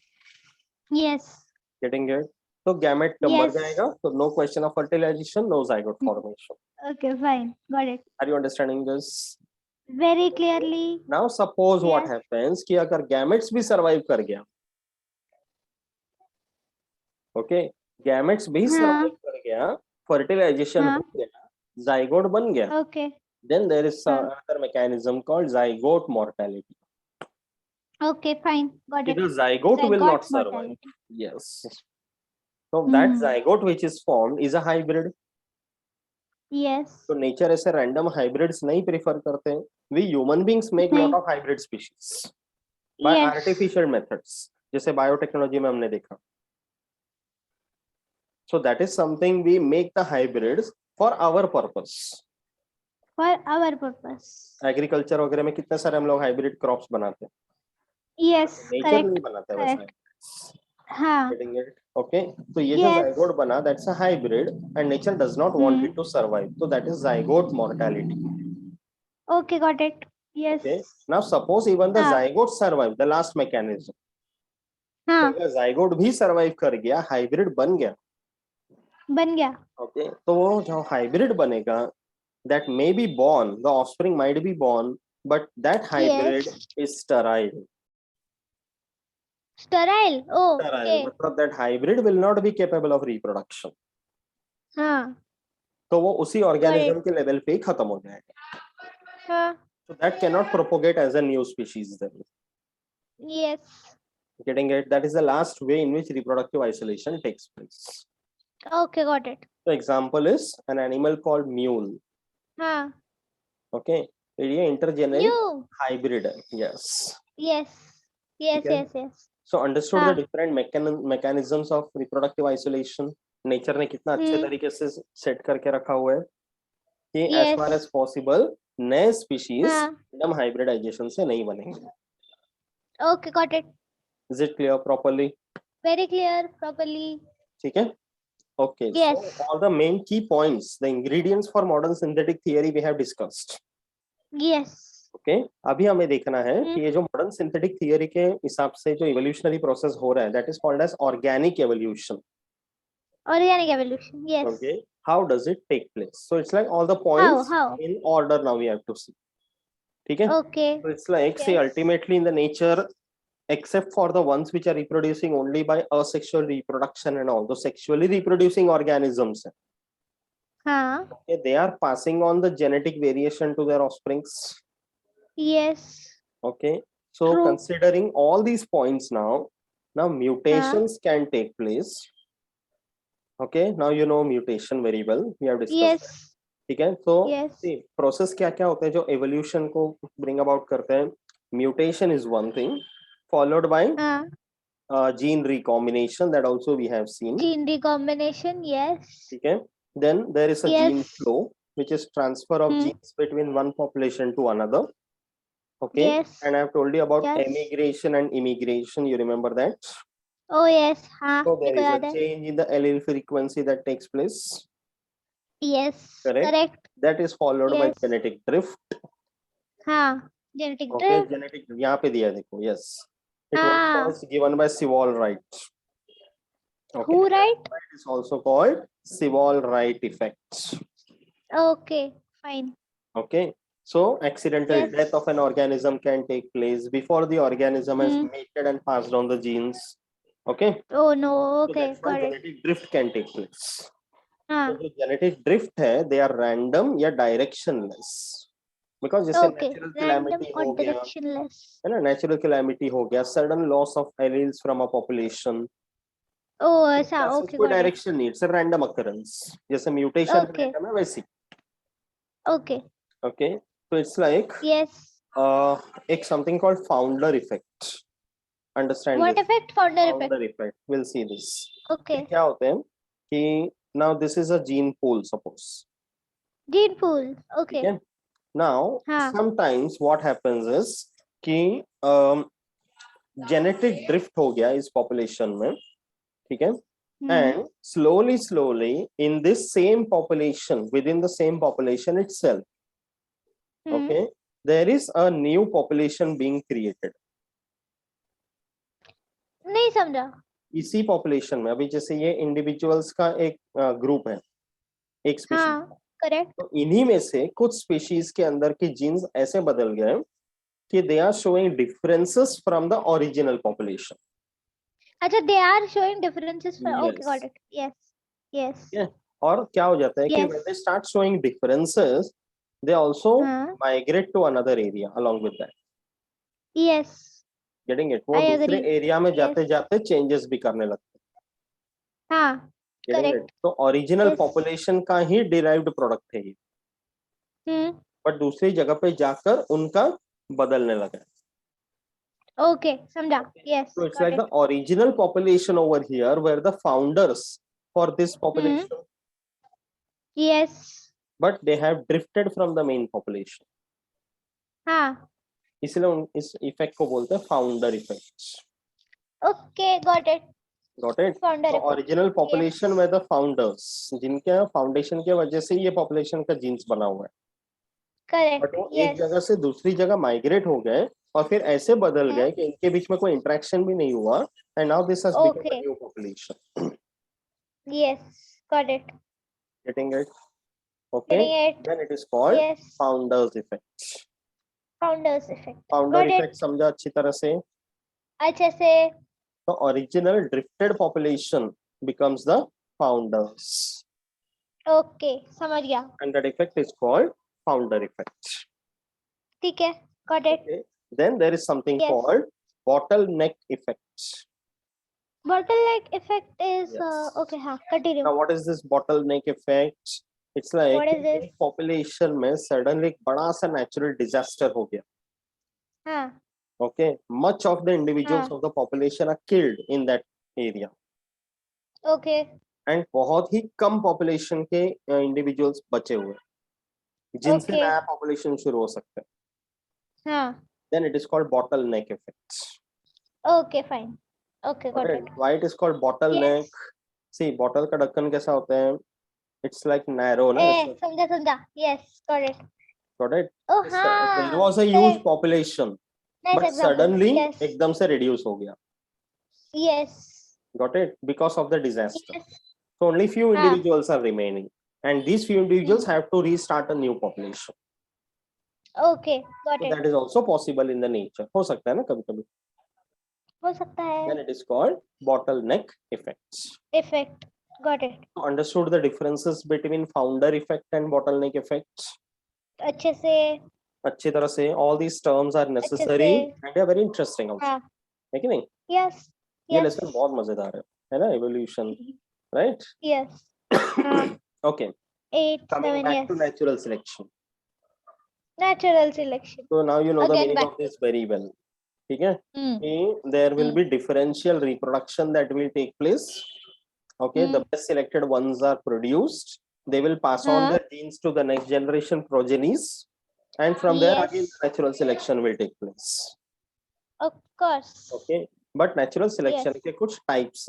Yes. Getting it? So gamete मर जाएगा, so no question of fertilization, no zygote formation. Okay, fine, got it. Are you understanding this? Very clearly. Now suppose what happens कि अगर gametes भी survive कर गया, okay, gametes भी survive कर गया, fertilization हो गया, zygote बन गया, okay, then there is another mechanism called zygote mortality. Okay, fine, got it. The zygote will not survive. Yes. So that zygote which is formed is a hybrid. Yes. So nature ऐसे random hybrids नहीं prefer करते हैं. We human beings make lot of hybrid species by artificial methods. जैसे biotechnology में हमने देखा. So that is something we make the hybrids for our purpose. For our purpose. Agriculture वगैरह में कितने सारे हम लोग hybrid crops बनाते हैं. Yes. Nature नहीं बनाता है वैसा. हाँ. Getting it? Okay. So ये जो zygote बना, that's a hybrid, and nature does not want it to survive. So that is zygote mortality. Okay, got it. Yes. Okay. Now suppose even the zygote survive, the last mechanism. अगर zygote भी survive कर गया, hybrid बन गया. बन गया. Okay, तो वो जो हाइब्रिड बनेगा, that may be born, the offspring might be born, but that hybrid Yes. is sterile. Sterile. Oh, Sterile okay. मतलब that hybrid will not be capable of reproduction. हाँ. तो वो उसी Got ऑर्गेनिज्म it. के level पे ही खत्म हो जाएगा. हाँ. So that cannot propagate as a new species then. Yes. Getting it? That is the last way in which reproductive isolation takes place. Okay, got it. So example is an animal called mule. हाँ. Okay, ये intergeneric New. hybrid है. Yes. Yes. Yes. ठीक है? Yes. Yes. So understood हाँ. the different mechanisms of reproductive isolation. Nature ने कितना अच्छे तरीके से सेट करके रखा हुआ है कि as Yes. far as possible नए species हाँ. एकदम hybridization से नहीं बनेंगे. Okay, got it. Is it clear properly? Very clear, properly. ठीक है? Okay. Yes. So all the main key points, the ingredients for modern synthetic theory we have discussed. Yes. Okay. अभी हमें देखना है कि ये जो modern synthetic theory के हिसाब से जो evolutionary process हो रहा है, that is called as organic evolution. Organic evolution. Yes. Okay. How does it take place? So it's like all the points How? in order now we have to see. ठीक है? Okay. So it's like say Yes. ultimately in the nature, except for the ones which are reproducing only by asexual reproduction and all, those sexually reproducing organisms, हाँ. okay, they are passing on the genetic variation to their offsprings. Yes. Okay. So True. considering all these points now mutations can take place. Okay, now you know mutation very well. We have discussed Yes. that. ठीक है? So Yes. see, process क्या क्या होते हैं जो evolution को bring about करते हैं? Mutation is one thing, followed by हाँ. gene recombination, that also we have seen. Gene recombination. Yes. ठीक है? Then there is a Yes. gene flow, which is transfer of genes between one population to another. Okay. Yes. And I have told you about Yes. emigration and immigration. You remember that? Oh yes. हाँ. So there मेरे को is a याद है. change in the allele frequency that takes place. Yes. Correct. That is followed by Yes. genetic drift. हाँ. Genetic Okay. drift. Genetic. यहाँ पे दिया देखो. Yes. It हाँ. was given by Sewall-Wright. Okay. Who right? It is also called Sewall-Wright effect. Okay. Fine. Okay. So accidental Yes. death of an organism can take place before the organism has mated and passed on the genes. Okay. Oh no. Okay. So that's why Got it. genetic drift can take place. हाँ. So जो genetic drift है, they are random या directionless. Because जैसे Okay. natural Random calamity or हो गया, directionless. है ना, natural calamity हो गया, sudden loss of alleles from a population. Oh ऐसा. Okay. कोई Got it. direction नहीं, it's a random occurrence. जैसे mutation Okay. random है वैसी. Okay. Okay. So it's like Yes. एक something called founder effect. Understand What this? effect? Founder Founder effect. effect. We'll see this. Okay. क्या होते हैं कि now this is a gene pool, suppose. Gene pool. Okay. ठीक है? Now हाँ. sometimes what happens is कि genetic drift हो गया इस population में, ठीक है? And slowly in this same population, within the same population itself, okay, there is a new population being created. नहीं समझा. इसी population में अभी जैसे ये individuals का एक group है, एक species. हाँ. Correct. तो इन्हीं में से कुछ species के अंदर के genes ऐसे बदल गए कि they are showing differences from the original population. अच्छा, they are showing differences. Yes. Okay, got it. Yes. Yes. Yeah. और क्या हो जाता है कि when they start showing differences, they also migrate to another area along with that. Yes. Getting it? वो I दूसरे agree. Area में जाते जाते चेंजेस भी करने लगते हैं. हाँ. Getting Correct. it? तो ओरिजिनल Yes. पॉपुलेशन का ही डिराइव्ड प्रोडक्ट है ये, बट दूसरी जगह पे जाकर उनका बदलने लगा. Okay, समझा. Yes. So it's got like it. the original population over here were the founders for this population, Yes. but they have drifted from the main population. हाँ. इसलिए इस इफेक्ट को बोलते हैं founder effect. Okay, got it. Got it? Founder So effect. original population were the founders, जिनके foundation की वजह से ये पॉपुलेशन का जीन्स बना हुआ है. Correct. बट वो Yes. एक जगह से दूसरी जगह माइग्रेट हो गए और फिर ऐसे बदल गए कि इनके बीच में कोई इंटरेक्शन भी नहीं हुआ, and now this has become a new population. Yes. got it. Getting it? Okay. Getting it. Then it is called Yes. founder's effect. Founder's effect. Founder Got effect it. समझा अच्छी तरह से? अच्छे से. The original drifted population becomes the founders. Okay, समझ गया. And that effect is called founder effect. ठीक है. Got it. Okay. Then there is something Yes. called bottleneck effect. Bottleneck effect is Yes. okay. हाँ, continue. Now what is this bottleneck effect? It's like What is this? population में suddenly एक बड़ा सा natural disaster हो गया. हाँ. Okay, much of the individuals of the population are killed in that area. Okay. And बहुत ही कम population के individuals बचे हुए जिनसे Okay. नया population शुरू हो सकता है. हाँ. Then it is called bottleneck effect. Okay, fine. Okay, got it. Why it is called bottleneck? Yes. See, bottle का ढक्कन कैसा होता है? It's like narrow, ना? समझा. Yes, got it. Got it? Oh, There हाँ. was a huge population, Nice but example. suddenly Yes. एकदम से reduce हो गया. Yes. Got it? Because of the disaster. Yes. So only few individuals are remaining, and these few individuals have to restart a new population. Okay, got So it. that is also possible in the nature. हो सकता है ना कभी-कभी. हो सकता है. Then it is called bottleneck effects. Effect. Got it. So understood the differences between founder effect and bottleneck effects? अच्छे से. अच्छी तरह से. All these terms are necessary and they are very interesting also. हाँ. है कि नहीं? Yes. ये Yes. lesson बहुत मजेदार है ना? Evolution, right? Yes. हाँ. Okay. 8, Coming 7, back yes. to natural selection. Natural selection. So now you know the Again meaning back of this very well. ठीक है? Hmm. There will be differential reproduction that will take place. Okay, the best selected ones are produced. They will pass on their genes to the next generation progenies, and from there again natural selection will take place. Of course. Okay, but natural selection के कुछ types.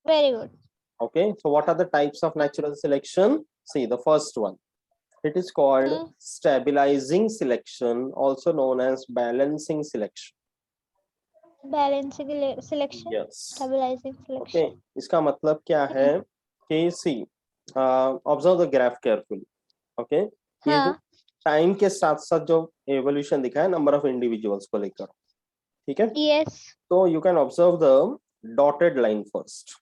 Very good. Okay, so what are the types of natural selection? See, the first one. It is called stabilizing selection, also known as balancing selection. Balancing selection. Yes. Stabilizing selection. Okay, इसका मतलब क्या है कि see, observe the graph carefully. Okay, ये जो time के साथ साथ जो evolution दिखा है number of individuals को लेकर, ठीक है? Yes. So you can observe the dotted line first.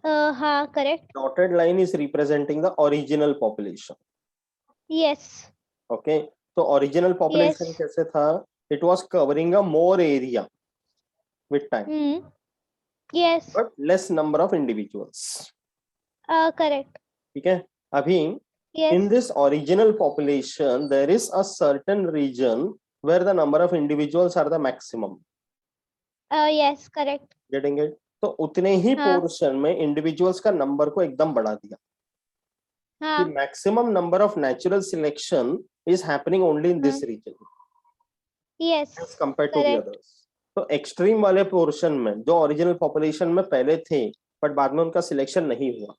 हाँ, correct. Dotted line is representing the original population. Yes. Okay, so original population कैसे था? It was covering a more area with time. Yes. But less number of individuals. Correct. ठीक है? अभी in this original population, there is a certain region where the number of individuals are the maximum. Yes, correct. Getting it? तो उतने ही portion में individuals का number को एकदम बढ़ा दिया. The maximum number of natural selection is happening only in this region. Yes. As compared to the others. तो extreme वाले portion में जो original population में पहले थे, but बाद में उनका selection नहीं हुआ.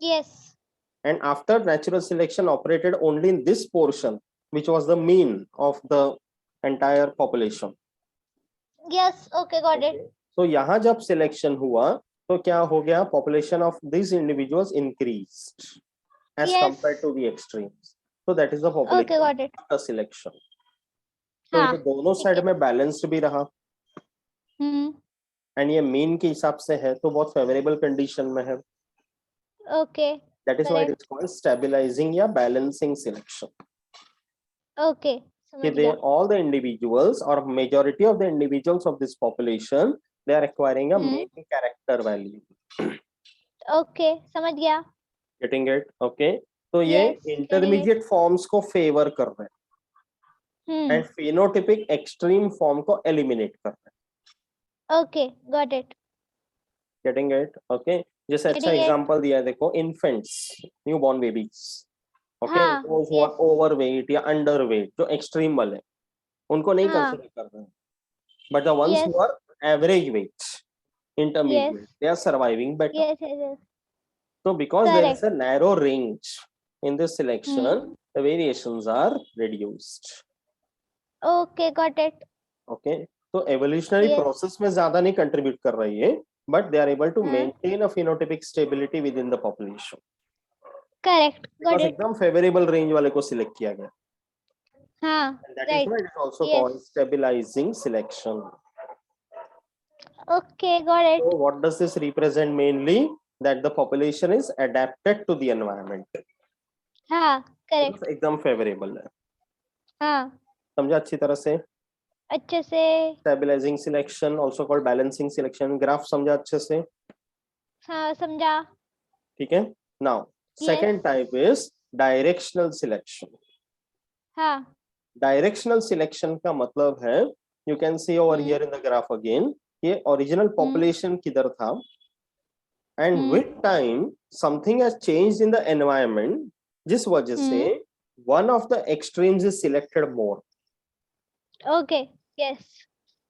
Yes. And after natural selection operated only in this portion, which was the mean of the entire population. Yes, okay, got it. So यहाँ जब selection हुआ, तो क्या हो गया? Population of these individuals increased as compared to the extremes. So that is the population. Okay, got it. After selection. तो ये दोनों side में balanced भी रहा. And ये mean के हिसाब से है, तो बहुत favorable condition में है. Okay. That is why it is called stabilizing या balancing selection. Okay. All the individuals or majority of the individuals of this population, they are acquiring a main character value. Okay, समझ गया. Getting it? Okay. तो ये intermediate forms को favor कर रहे हैं. And phenotypic extreme form को eliminate कर रहे हैं. Okay, got it. Getting it? Okay. जैसे अच्छा example दिया है देखो, infants, newborn babies. Okay, those who are overweight या underweight, जो extreme वाले, उनको नहीं consider कर रहे हैं. But the ones who are average weight, intermediate, they are surviving better. So because there is a narrow range in this selection, the variations are reduced. Okay, got it. Okay, so evolutionary process में ज़्यादा नहीं contribute कर रही है, but they are able to हाँ. maintain a phenotypic stability within the population. Correct. Got Because it. एकदम favorable range वाले को select किया गया. हाँ. And that Right. is why it is also Yes. called stabilizing selection. Okay, got it. So what does this represent mainly? That the population is adapted to the environment. हाँ. Correct. एकदम favorable है. हाँ. समझा अच्छी तरह से? अच्छे से. Stabilizing selection, also called balancing selection. Graph समझा अच्छे से? हाँ, समझा. ठीक है? Now, second type is directional selection. हाँ. Directional selection का मतलब है, you can see over here in the graph again, ये original population किधर था, and with time something has changed in the environment, जिस वजह से one of the extremes is selected more. Okay. Yes.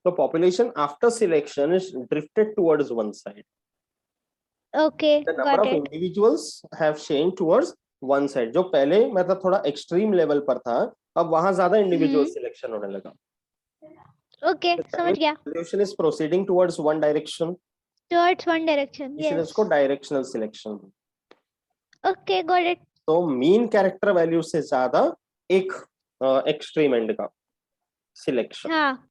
So population after selection is drifted towards one side. Okay. The number Got of it. individuals have changed towards one side. जो पहले मतलब थोड़ा extreme level पर था, अब वहां ज्यादा individual selection होने लगा. Okay. समझ गया. Population is proceeding towards one direction. Towards one direction. इसलिए Yes. उसको directional selection. Okay. Got it. तो mean character value से ज्यादा एक extreme end का selection. हाँ.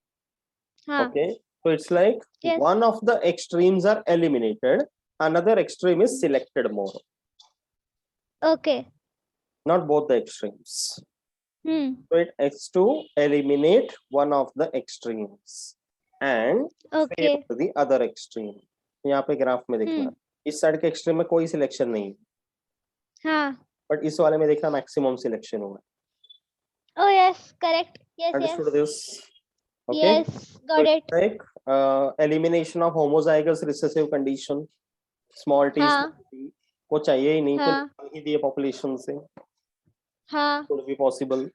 हाँ. Okay, so it's like one of the extremes are eliminated, another extreme is selected more. Okay. Not both the extremes. So it is to eliminate one of the extremes and favor the other extreme. यहाँ पे graph में देखना, इस side के extreme में कोई selection नहीं है. हाँ. बट इस वाले में देखना मैक्सिमम सिलेक्शन हुआ. Oh yes, correct. Yes. Understood Yes. this? Okay. Yes, got so it. Like elimination of homozygous recessive condition, small t, small t, को चाहिए ही नहीं, तो निकाल ही दिए population से. हाँ. Could be possible.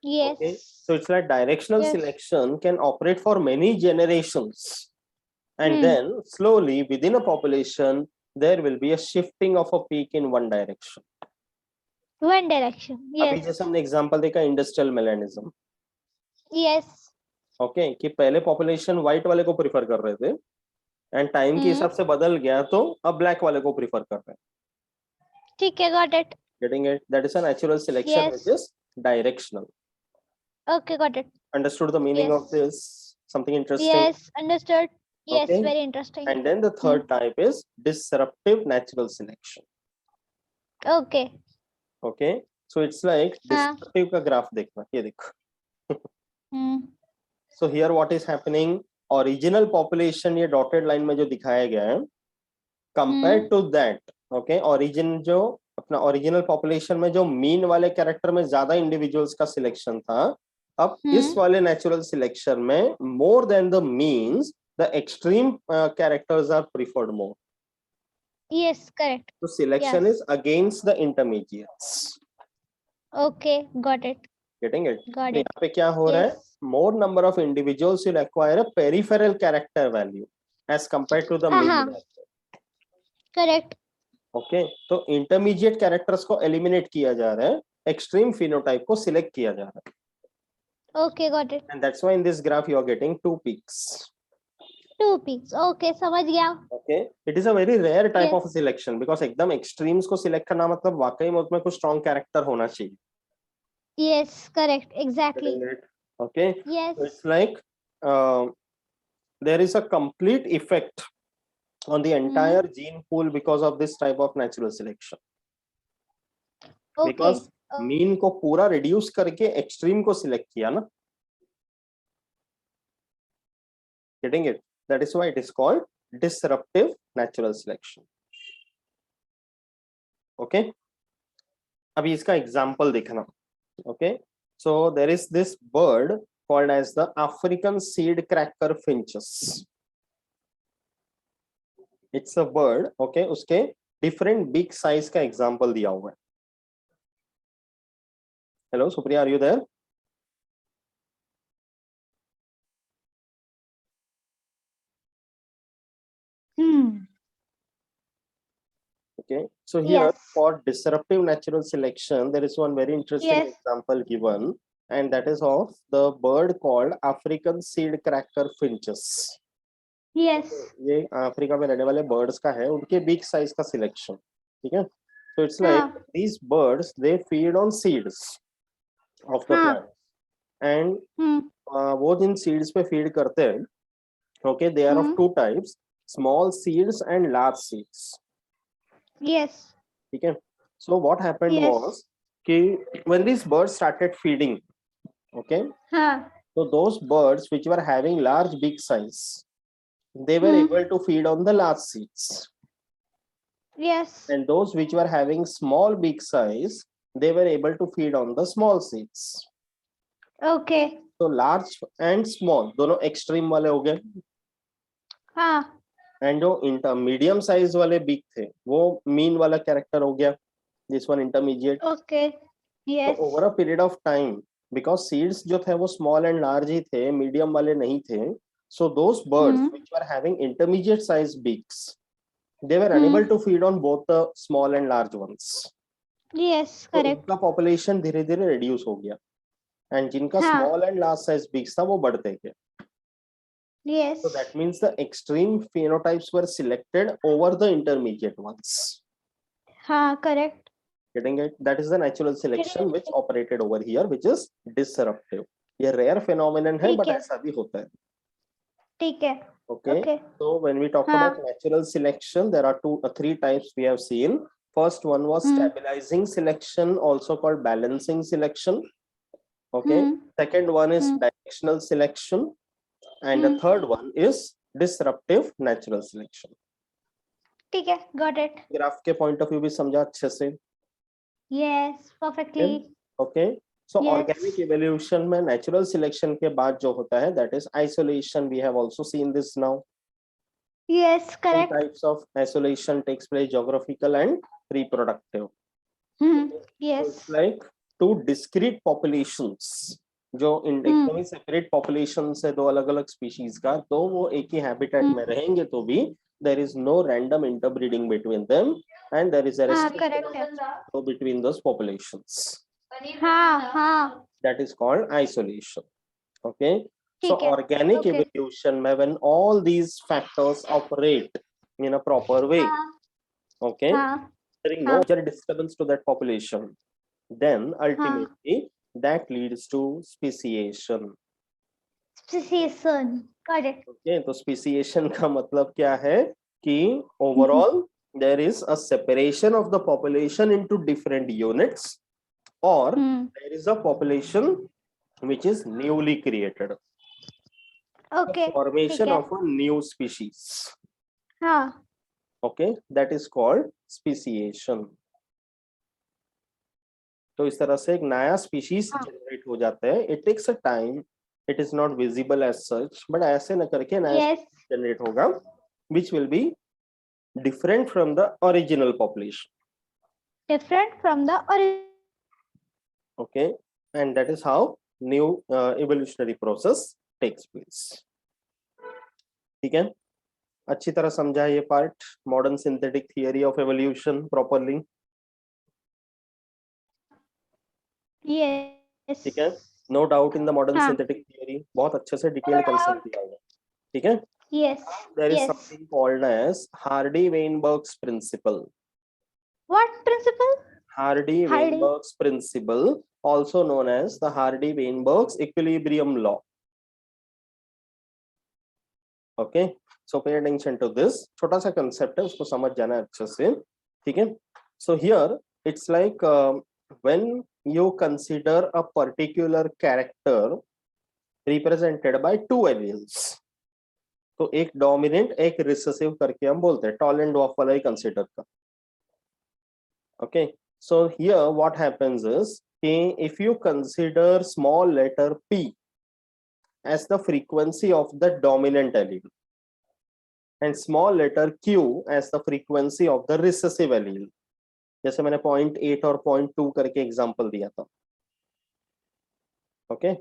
Yes. Okay. So it's like directional selection can operate for many generations, and then slowly within a population there will be a shifting of a peak in one direction. One direction. अभी Yes. जैसे हमने example देखा industrial melanism. Yes. Okay कि पहले population white वाले को prefer कर रहे थे एंड टाइम के हिसाब से बदल गया तो अब ब्लैक वाले को प्रिफर कर रहे हैं. ठीक है, got it. Getting it? That is a natural selection which is directional. Okay, got it. Understood the meaning of this? Something interesting? Yes, understood. Yes, Okay. very interesting. And then the third type is disruptive natural selection. Okay. Okay. So it's like disruptive का graph देखना, ये देखो. So here what is happening? Original population ये dotted line में जो दिखाया गया है, compared to that, okay, origin जो अपना original population में जो mean वाले character में ज्यादा individuals का selection था, अब इस वाले natural selection में more than the means, the extreme characters are preferred more. Yes, correct. So selection is against the intermediates. Okay, got it. Getting it? Got it. यहाँ पे क्या हो रहा है? More number of individuals will acquire a peripheral character value as compared to the mean. Correct. Okay, तो intermediate characters को eliminate किया जा रहा है, extreme phenotype को select किया जा रहा है. Okay, got it. And that's why in this graph you are getting two peaks. Two peaks. Okay, समझ गया. Okay, it is a very rare type of selection because एकदम extremes को select करना मतलब वाकई में उसमें कुछ strong character होना चाहिए. Yes, correct. Exactly. Okay. Yes. So it's like there is a complete effect on the entire gene pool because of this type of natural selection. Because mean को पूरा reduce करके extreme को select किया ना. Getting it? That is why it is called disruptive natural selection. Okay. अभी इसका example देखना. Okay. So there is this bird called as the African seed cracker finches. It's a bird. Okay. उसके different big size का example दिया हुआ है. Hello, Supriya, are you there? Okay, so here for disruptive natural selection, there is one very interesting example given, and that is of the bird called African seed cracker finches. Yes. ये Africa में रहने वाले birds का है, उनके big size का selection, ठीक है. So it's like हाँ. these birds, they feed on seeds of the हाँ. plant, and हम्म. वो जिन seeds पे feed करते हैं, okay, they are of two types, small seeds and large seeds. Yes. ठीक है. So what happened Yes. was कि when these birds started feeding, okay, हाँ. so those birds which were having large big size, they were able to feed on the large seeds. Yes. And those which were having small big size, they were able to feed on the small seeds. Okay. So large and small दोनों extreme वाले हो गए. हाँ. And जो medium size वाले big थे, वो mean वाला character हो गया. This one intermediate. Okay. Yes. So over a period of time, because seeds जो थे वो small and large ही थे, medium वाले नहीं थे. So those birds which were having intermediate size beaks, they were unable to feed on both the small and large ones. Yes, तो correct. उनका population धीरे धीरे reduce हो गया. And जिनका small and large size beaks था वो बढ़ते गए. Yes. So that means the extreme phenotypes were selected over the intermediate ones. हाँ, correct. Getting it? That is the natural selection which operated over here, which is disruptive. ये rare phenomenon है, but ऐसा भी होता है. ठीक है. Okay. So when we talk about natural selection, there are three types we have seen. First one was stabilizing selection, also called balancing selection. Okay. Second one is directional selection, and the third one is disruptive natural selection. ठीक है, got it. Graph के point of view भी समझा अच्छे से. Yes, perfectly. Okay. So Yes. organic evolution में natural selection के बाद जो होता है, that is isolation. We have also seen this now. Yes, correct. Two types of isolation takes place: geographical and reproductive. Yes. So it's like two discrete populations जो एकदम separate populations है, दो अलग-अलग species का, तो वो एक ही habitat में रहेंगे तो भी there is no random interbreeding between them, and there is a restriction between those populations. That is called isolation. Okay. So organic evolution, when all these factors operate in a proper way, okay, there is no major disturbance to that population, then ultimately that leads to speciation. Speciation, got it. Okay, तो speciation का मतलब क्या है कि overall there is a separation of the population into different units, or there is a population which is newly created. Okay. The formation of a new species. Okay, that is called speciation. तो इस तरह से एक नया species generate हो जाता है. It takes a time. It is not visible as such, but ऐसे न करके नया generate होगा, which will be different from the original population. Different from the original. Okay, and that is how new evolutionary process takes place. ठीक है, अच्छी तरह समझा ये part, modern synthetic theory of evolution properly. Yes. ठीक है, no doubt in the modern synthetic theory, बहुत अच्छे से detailed concept दिया हुआ है. ठीक है. Yes. There is something called as Hardy-Weinberg's principle. What principle? Hardy-Weinberg's principle, also known as the Hardy-Weinberg's equilibrium law. Okay, so pay attention to this. छोटा सा concept है, उसको समझ जाना अच्छे से. ठीक है. So here it's like when you consider a particular character represented by two alleles, तो एक dominant एक recessive करके हम बोलते हैं, tall and dwarf वाला ही consider का. Okay, so here what happens is if you consider small letter p as the frequency of the dominant allele and small letter q as the frequency of the recessive allele, जैसे मैंने 0.8 और 0.2 करके example दिया था. Okay,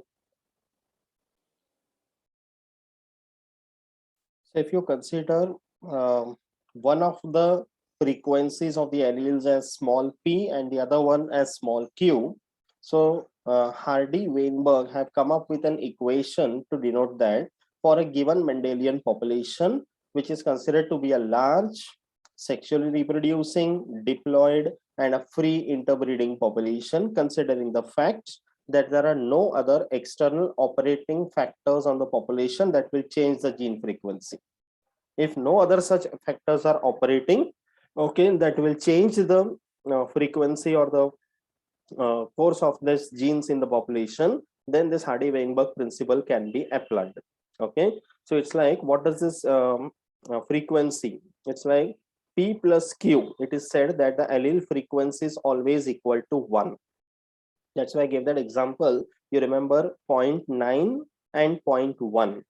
so if you consider one of the frequencies of the alleles as small p and the other one as small q, so Hardy-Weinberg have come up with an equation to denote that for a given Mendelian population, which is considered to be a large, sexually reproducing, diploid, and a free interbreeding population, considering the fact that there are no other external operating factors on the population that will change the gene frequency. If no other such factors are operating, okay, that will change the frequency or the course of this genes in the population, then this Hardy-Weinberg principle can be applied. Okay, so it's like, what does this frequency? It's like P plus Q. It is said that the allele frequency is always equal to 1. That's why I gave that example. You remember 0.9 and 0.1.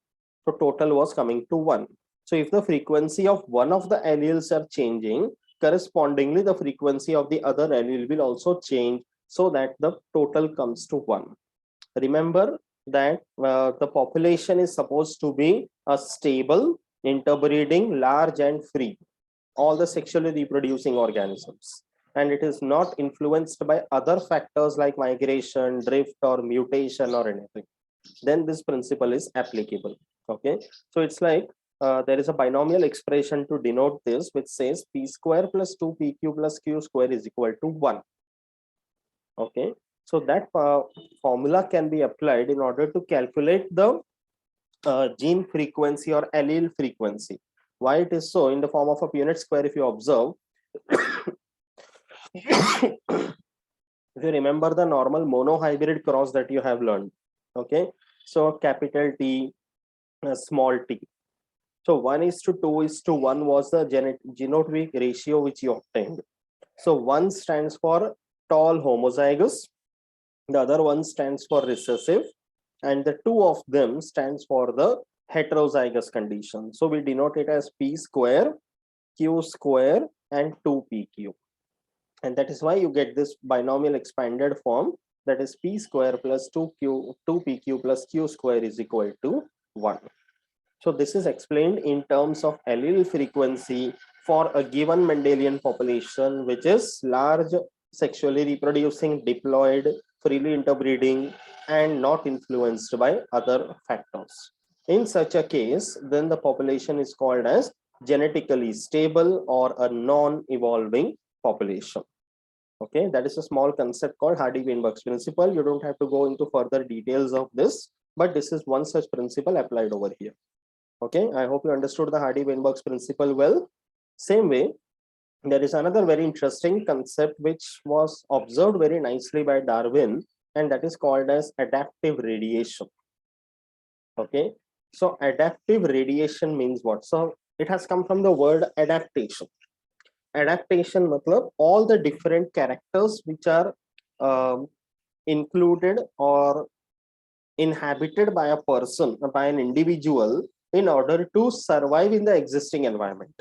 So total was coming to 1. So if the frequency of one of the alleles are changing, correspondingly the frequency of the other allele will also change, so that the total comes to 1. Remember that the population is supposed to be a stable, interbreeding, large and free, all the sexually reproducing organisms, and it is not influenced by other factors like migration, drift or mutation or anything. Then this principle is applicable. Okay, so it's like there is a binomial expression to denote this, which says p square plus 2pq plus q square is equal to 1. Okay, so that formula can be applied in order to calculate the gene frequency or allele frequency. Why it is so? In the form of a Punnett square, if you observe, if you remember the normal monohybrid cross that you have learned, okay, so capital T, small t. So 1:2:1 was the genotypic ratio which you obtained. So 1 stands for tall homozygous, the other one stands for recessive, and the two of them stands for the heterozygous condition. So we denote it as p square, q square, and 2pq. And that is why you get this binomial expanded form, that is p square plus 2pq plus q square is equal to 1. So this is explained in terms of allele frequency for a given Mendelian population, which is large, sexually reproducing, diploid, freely interbreeding, and not influenced by other factors. In such a case, then the population is called as genetically stable or a non-evolving population. Okay, that is a small concept called Hardy-Weinberg's principle. You don't have to go into further details of this, but this is one such principle applied over here. Okay, I hope you understood the Hardy-Weinberg's principle well. Same way, there is another very interesting concept which was observed very nicely by Darwin, and that is called as adaptive radiation. Okay, so adaptive radiation means what? So it has come from the word adaptation. Adaptation matlab all the different characters which are included or inhabited by a person, by an individual, in order to survive in the existing environment.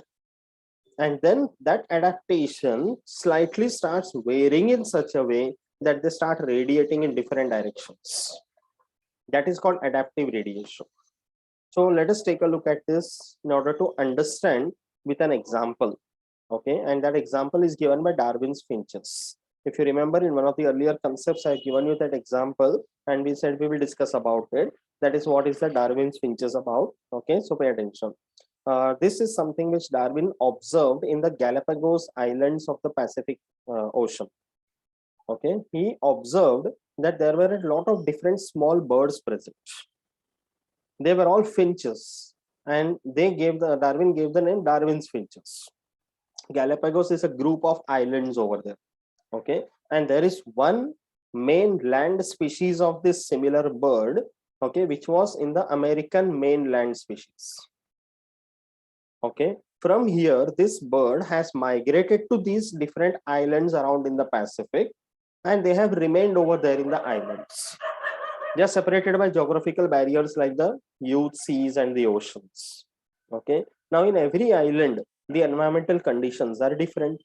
And then that adaptation slightly starts varying in such a way that they start radiating in different directions. That is called adaptive radiation. So let us take a look at this in order to understand with an example. Okay, and that example is given by Darwin's finches. If you remember, in one of the earlier concepts, I have given you that example, and we said we will discuss about it. That is what is the Darwin's finches about. Okay, so pay attention. This is something which Darwin observed in the Galapagos Islands of the Pacific Ocean. Okay, he observed that there were a lot of different small birds present. They were all finches, and Darwin gave the name Darwin's finches. Galapagos is a group of islands over there. Okay, and there is one main land species of this similar bird, okay, which was in the American mainland species. Okay, from here this bird has migrated to these different islands around in the Pacific, and they have remained over there in the islands. They are separated by geographical barriers like the huge seas and the oceans. Okay, now in every island the environmental conditions are different.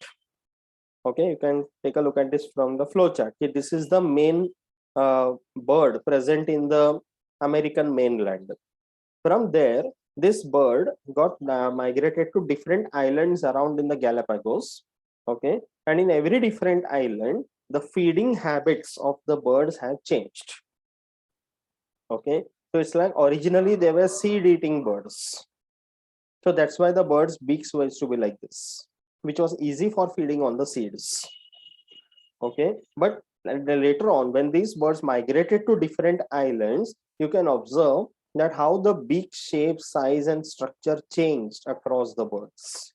Okay, you can take a look at this from the flow chart. Okay, this is the main bird present in the American mainland. From there, this bird got migrated to different islands around in the Galapagos. Okay, and in every different island, the feeding habits of the birds have changed. Okay, So it's like originally they were seed-eating birds. So that's why the bird's beaks were to be like this, which was easy for feeding on the seeds. Okay, but later on, when these birds migrated to different islands, you can observe that how the beak shape, size, and structure changed across the birds.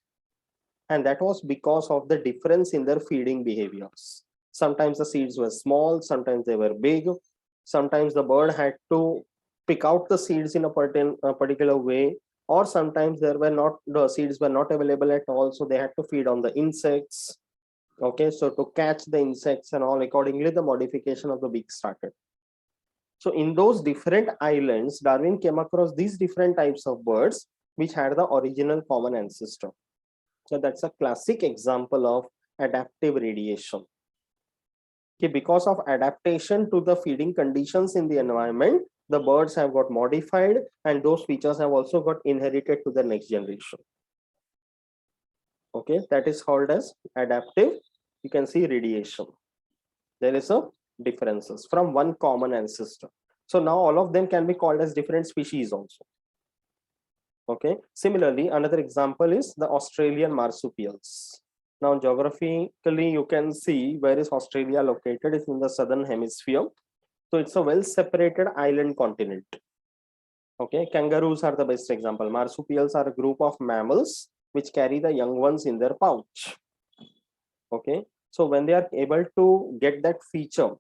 And that was because of the difference in their feeding behaviors. Sometimes the seeds were small, sometimes they were big. Sometimes the bird had to pick out the seeds in a particular way, or sometimes the seeds were not available at all, so they had to feed on the insects. Okay, so to catch the insects and all, accordingly the modification of the beak started. So in those different islands, Darwin came across these different types of birds which had the original common ancestor. So that's a classic example of adaptive radiation. Okay, because of adaptation to the feeding conditions in the environment, the birds have got modified, and those features have also got inherited to the next generation. Okay, that is called as adaptive. You can see radiation. There is a differences from one common ancestor. So now all of them can be called as different species also. Okay, similarly, another example is the Australian marsupials. Now, geographically, you can see where is Australia located. It's in the southern hemisphere. So it's a well-separated island continent. Okay, kangaroos are the best example. Marsupials are a group of mammals which carry the young ones in their pouch. Okay, so when they are able to get that feature,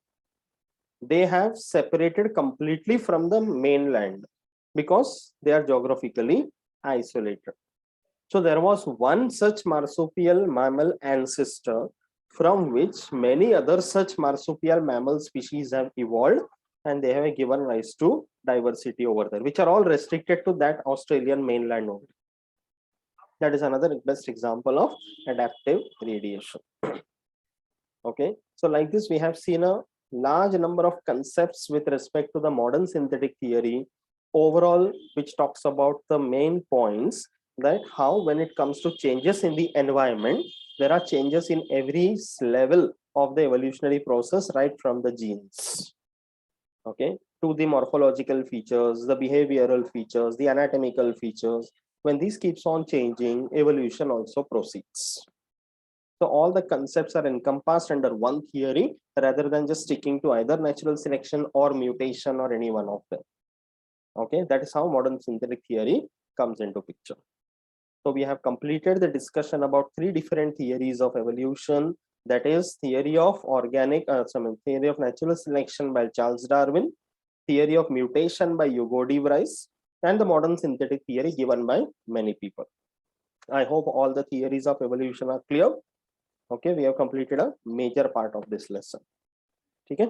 they have separated completely from the mainland because they are geographically isolated. So there was one such marsupial mammal ancestor from which many other such marsupial mammal species have evolved, and they have given rise to diversity over there, which are all restricted to that Australian mainland only. That is another best example of adaptive radiation. Okay, so like this, we have seen a large number of concepts with respect to the modern synthetic theory overall, which talks about the main points that how when it comes to changes in the environment, there are changes in every level of the evolutionary process, right from the genes, okay, to the morphological features, the behavioral features, the anatomical features. When these keeps on changing, evolution also proceeds. So all the concepts are encompassed under one theory rather than just sticking to either natural selection or mutation or any one of them. Okay, that is how modern synthetic theory comes into picture. So we have completed the discussion about three different theories of evolution. That is theory of theory of natural selection by Charles Darwin, theory of mutation by Hugo de Vries, and the modern synthetic theory given by many people. I hope all the theories of evolution are clear. Okay, we have completed a major part of this lesson. Okay.